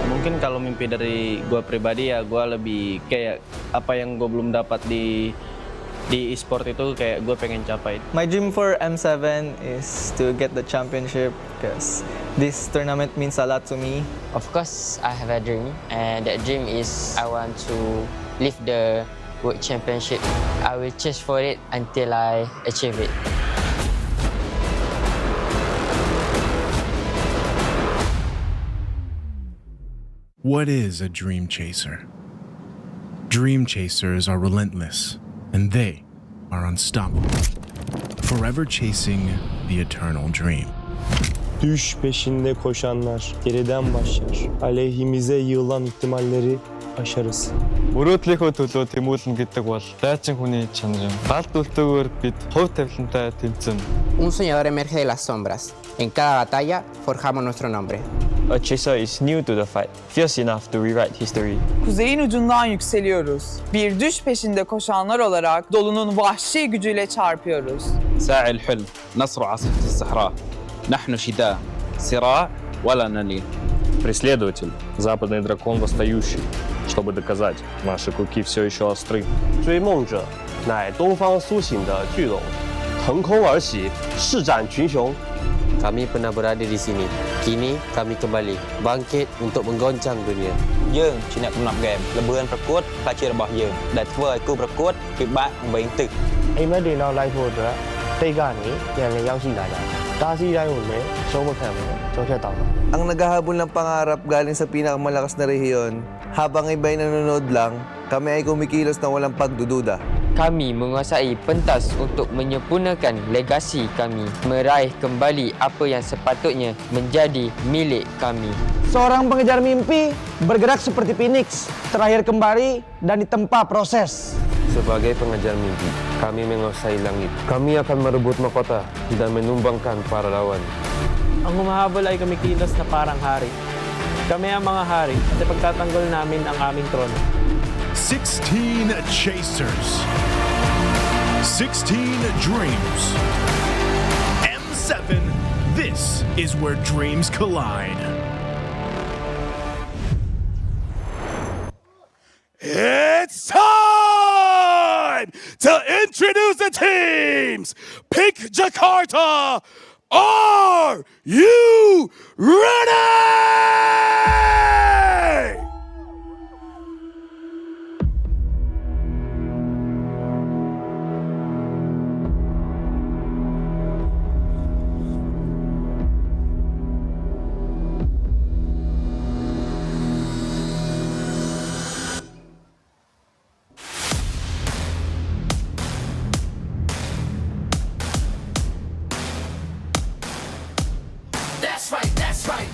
Mungkin kalau mimpi dari gue pribadi ya gue lebih kayak apa yang gue belum dapat di e-sport itu kayak gue pengen capai. My dream for M7 is to get the championship because this tournament means a lot to me. Of course, I have a dream, and that dream is I want to lift the World Championship. I will chase for it until I achieve it. What is a dream chaser? Dream chasers are relentless, and they are unstoppable, forever chasing the eternal dream. Düş peşinde koşanlar geriden başlar. Aleyhimize yığılan ihtimalleri aşarız. Мөрөөдлийнхөө төлөө тэмүүлнэ гэдэг бол дайчин хүний чанар. Галт үлдээгүүр бид хувь тавилантай тэмцэн. Un soñador emerge de las sombras. En cada batalla forjamos nuestro nombre. A chaser is new to the fight, fierce enough to rewrite history. Kuzeyin ucundan yükseliyoruz. Bir düş peşinde koşanlar olarak dolunun vahşi gücüyle çarpıyoruz. ساعي الحلم نصر عاصفة الصحراء. نحن شداء صراع ولا نلين. Преследователь, западный дракон восстающий, чтобы доказать, наши клыки все еще остры. 追梦者乃东方苏醒的巨龙，腾空而起，施展群雄。 Kami pernah berada di sini. Kini kami kembali bangkit untuk menggoncang dunia. យើងជាអ្នកកំណត់ហ្គេមល្បឿនប្រកួតផ្លាជារបស់យើងដែលធ្វើឲ្យគូប្រកួតពិបាកវែងទឹក အိမ်မက်တွေနောက်လိုက်ဖို့အတွက်တိတ်ကနေပြန်လည်ရောက်ရှိလာကြတယ်။တားဆီးတိုင်းကိုလည်းရှုံးမခံဘူးကျော်ဖြတ်တောင်းတာ Ang naghahabol ng pangarap galing sa pinakamalakas na rehiyon, habang iba'y nanonood lang, kami ay kumikilos na walang pagdududa. Kami menguasai pentas untuk menyempurnakan legasi kami, meraih kembali apa yang sepatutnya menjadi milik kami. Seorang pengejar mimpi bergerak seperti phoenix, terakhir kembali dan ditempa proses. Sebagai pengejar mimpi, kami menguasai langit. Kami akan merebut mahkota dan menumbangkan para lawan. Ang humahabol ay kumikilos na parang hari. Kami ang mga hari at ipagtatanggol namin ang aming trono. 16 chasers. 16 dreams. M7, this is where dreams collide. It's time to introduce the teams. Pick Jakarta. Are you ready? That's right, that's right.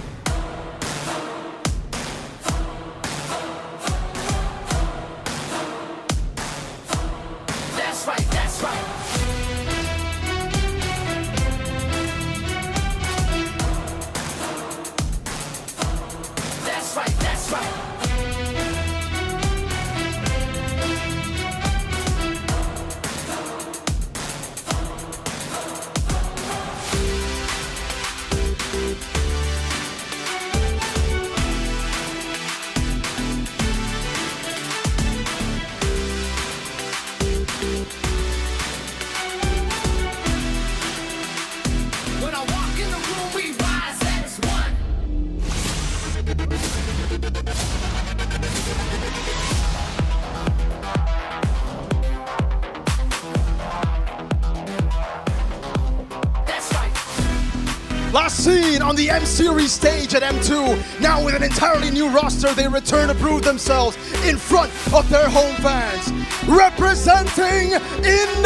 Last seen on the M Series stage at M2. Now with an entirely new roster, they return to prove themselves in front of their home fans. Representing Indonesia,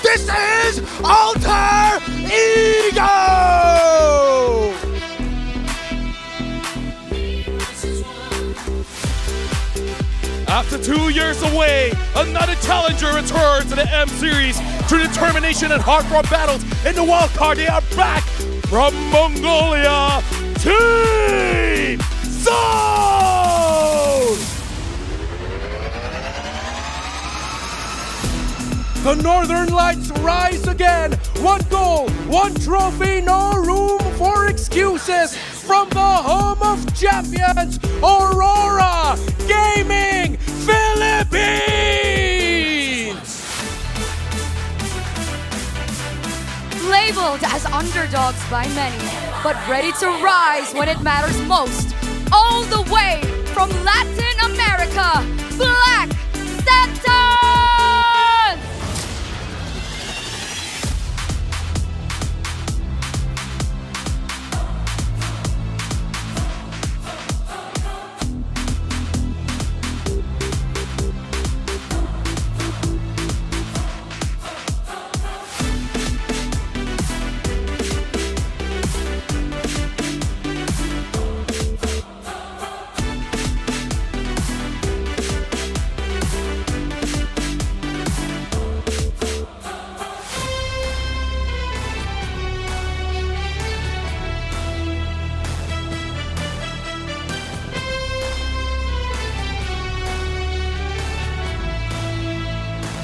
this is Alter Ego! After 2 years away, another challenger returns to the M Series through determination and hard-fought battles. In the wild card, they are back from Mongolia, Team Zone! The Northern Lights rise again. One goal, one trophy, no room for excuses. From the home of champions, Aurora Gaming Philippines! Labeled as underdogs by many, but ready to rise when it matters most. All the way from Latin America, Black Stanton!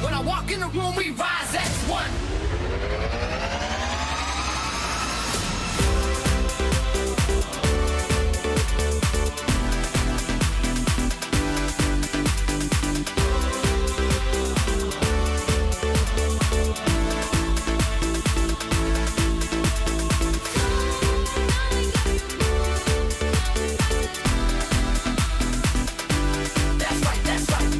When I walk in the room, we rise as one. That's right, that's right.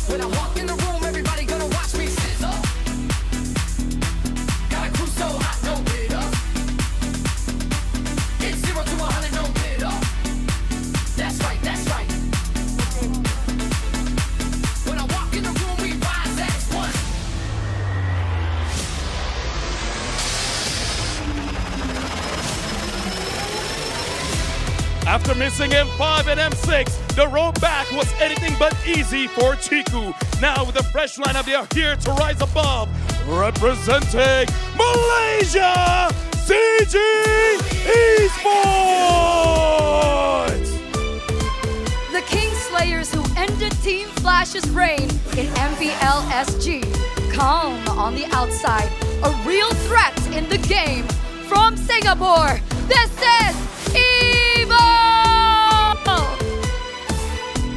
When I walk in the room, everybody gonna watch me sizzle. Got a crew so hot, no bid up. It's 0 to 100, no bid up. That's right, that's right. When I walk in the room, we rise as one. After missing M5 and M6, the road back was anything but easy for Chiku. Now with a fresh lineup, they are here to rise above. Representing Malaysia, CG Esports! The Kingslayers who ended Team Flash's reign in MPL SG. Calm on the outside, a real threat in the game. From Singapore, this is EVO!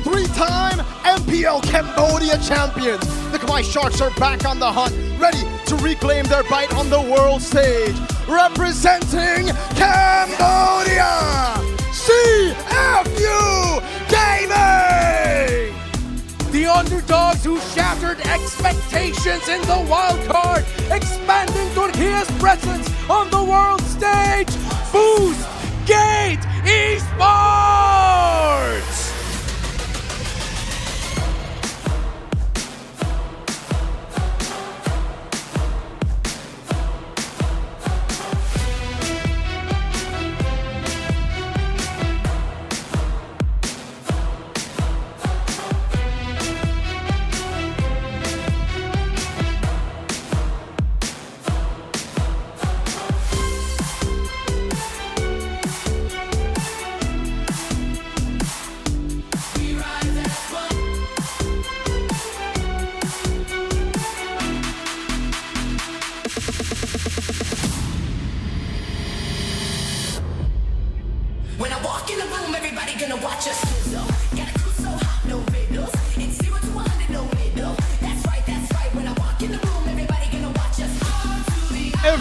Three-time MPL Cambodia champions. The Khmer Sharks are back on the hunt, ready to reclaim their bite on the world stage. Representing Cambodia, CFU Gaming! The underdogs who shattered expectations in the wild card, expanding Turkey's presence on the world stage. Boost Gate Esports!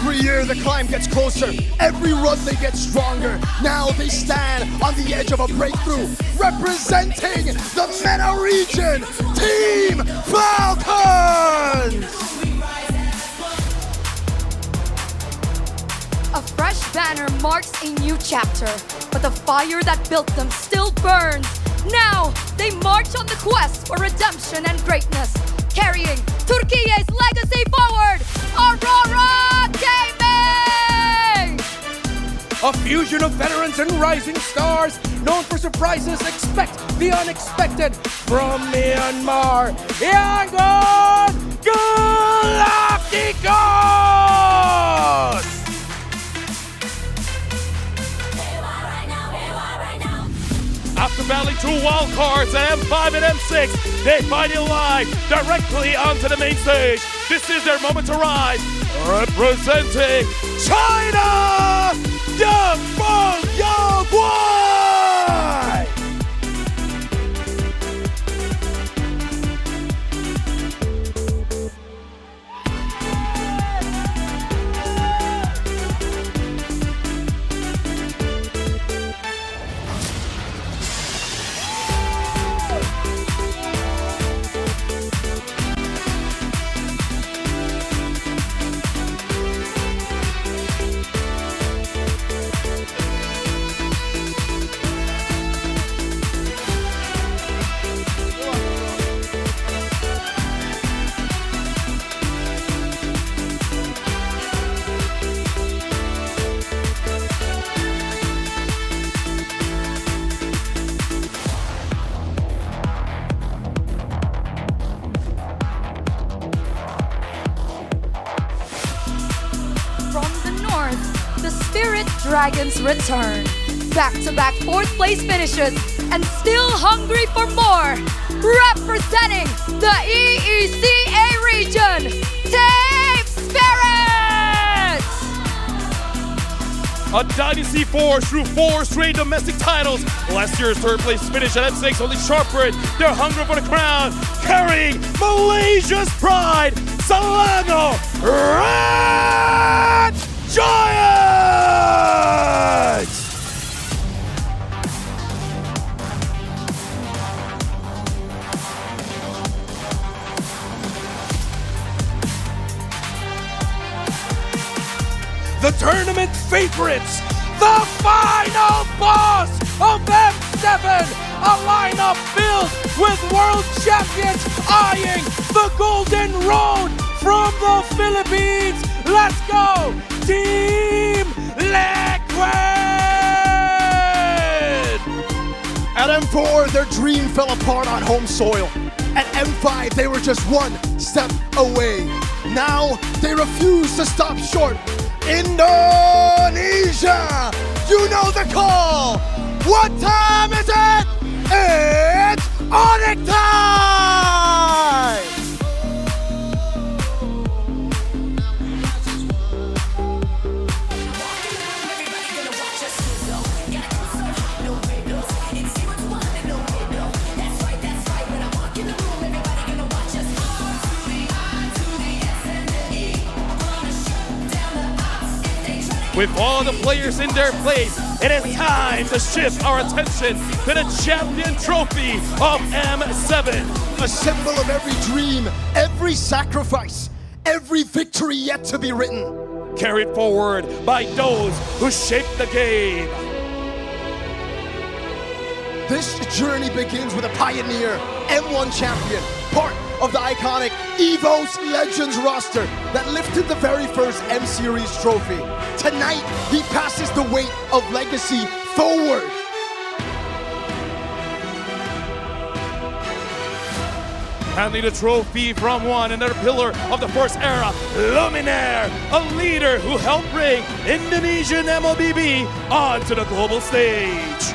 Every year the climb gets closer, every run they get stronger. Now they stand on the edge of a breakthrough, representing the MENA region, Team Falcons! A fresh banner marks a new chapter, but the fire that built them still burns. Now they march on the quest for redemption and greatness, carrying Turkey's legacy forward. Aurora Gaming! A fusion of veterans and rising stars, known for surprises, expect the unexpected from Myanmar. Yangon Galacticos! After battling two wild cards at M5 and M6, they find it live directly onto the main stage. This is their moment to rise. Representing China, Yangfeng Yangguai! The Spirit Dragons return. Back-to-back fourth place finishes and still hungry for more. Representing the EECA region, Team Spirit! A dynasty force through 4 straight domestic titles. Last year's third place finish at M6 only sharpened their hunger for the crown, carrying Malaysia's pride, Selangor Red Giants! The tournament favorites, the final boss of M7, a lineup filled with world champions eyeing the golden road from the Philippines. Let's go, Team Liquid! At M4, their dream fell apart on home soil. At M5, they were just one step away. Now, they refuse to stop short. Indonesia! You know the call! What time is it? It's Onyx time! With all the players in their place, it is time to shift our attention to the champion trophy of M7. A symbol of every dream, every sacrifice, every victory yet to be written. Carried forward by those who shaped the game. This journey begins with a pioneer, M1 champion, part of the iconic EVOS Legends roster that lifted the very first M-Series trophy. Tonight, he passes the weight of legacy forward. Handling the trophy from one another pillar of the first era, Luminaire, a leader who helped bring Indonesian MLBB onto the global stage.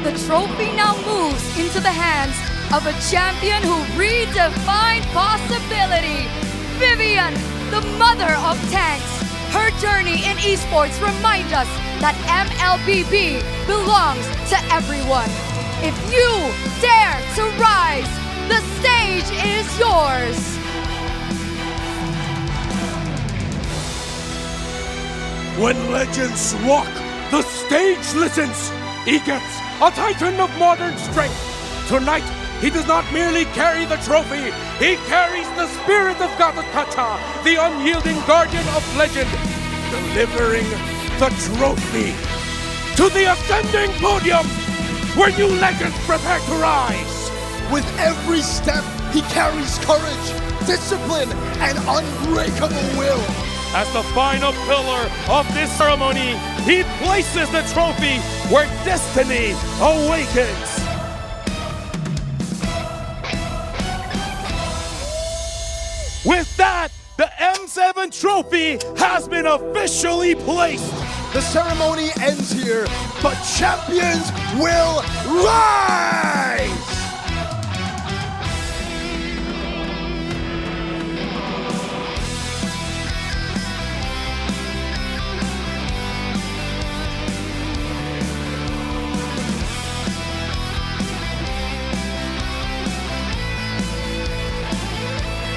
The trophy now moves into the hands of a champion who redefined possibility, Vivian the mother of tanks. Her journey in esports reminds us that MLBB belongs to everyone. If you dare to rise, the stage is yours. When legends walk, the stage listens. He gets a titan of modern strength. Tonight, he does not merely carry the trophy, he carries the spirit of Gatot Kacha, the unyielding guardian of legend, delivering the trophy to the ascending podium where new legends prepare to rise. With every step, he carries courage, discipline, and unbreakable will. As the final pillar of this ceremony, he places the trophy where destiny awakens. With that, the M7 trophy has been officially placed. The ceremony ends here, but champions will rise!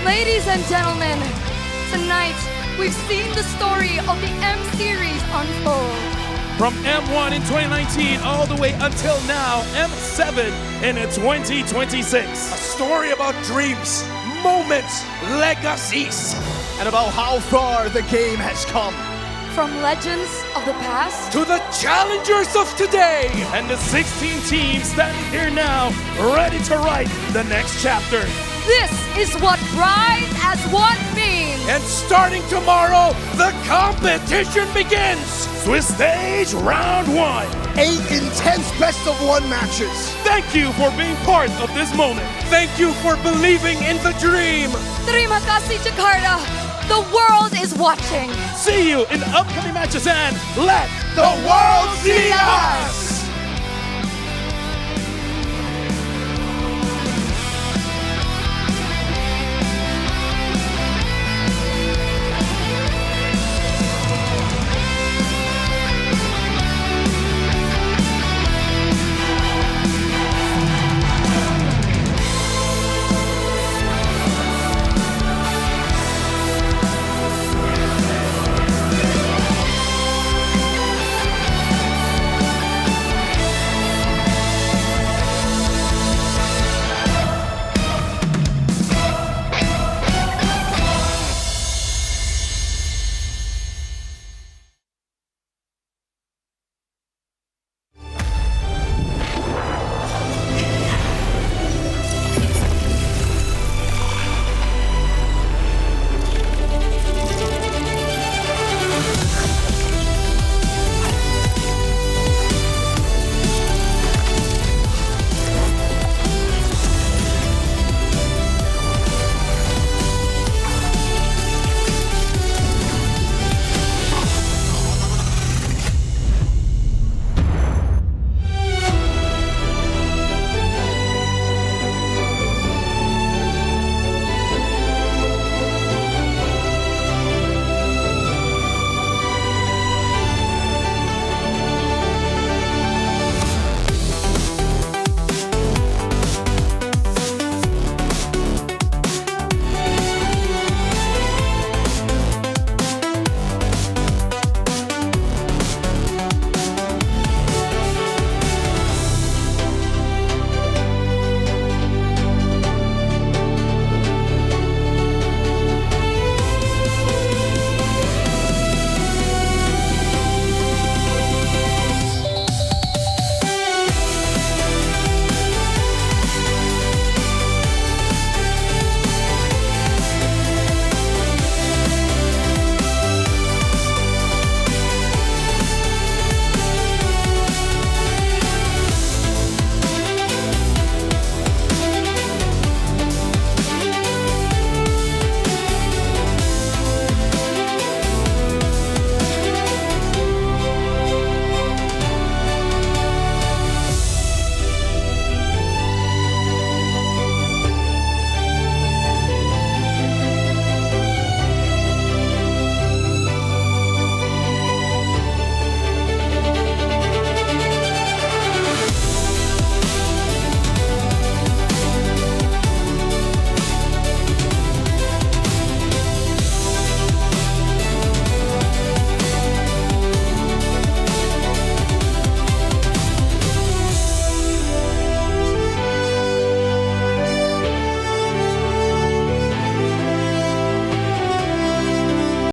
Ladies and gentlemen, tonight we've seen the story of the M Series unfold. From M1 in 2019 all the way until now, M7 in 2026. A story about dreams, moments, legacies, and about how far the game has come. From legends of the past to the challengers of today, and the 16 teams standing here now, ready to write the next chapter. This is what Rise as One means. And starting tomorrow, the competition begins. Swiss Stage Round 1. 8 intense best-of-1 matches. Thank you for being part of this moment. Thank you for believing in the dream. Terima kasih, Jakarta. The world is watching. See you in upcoming matches and let the world see us.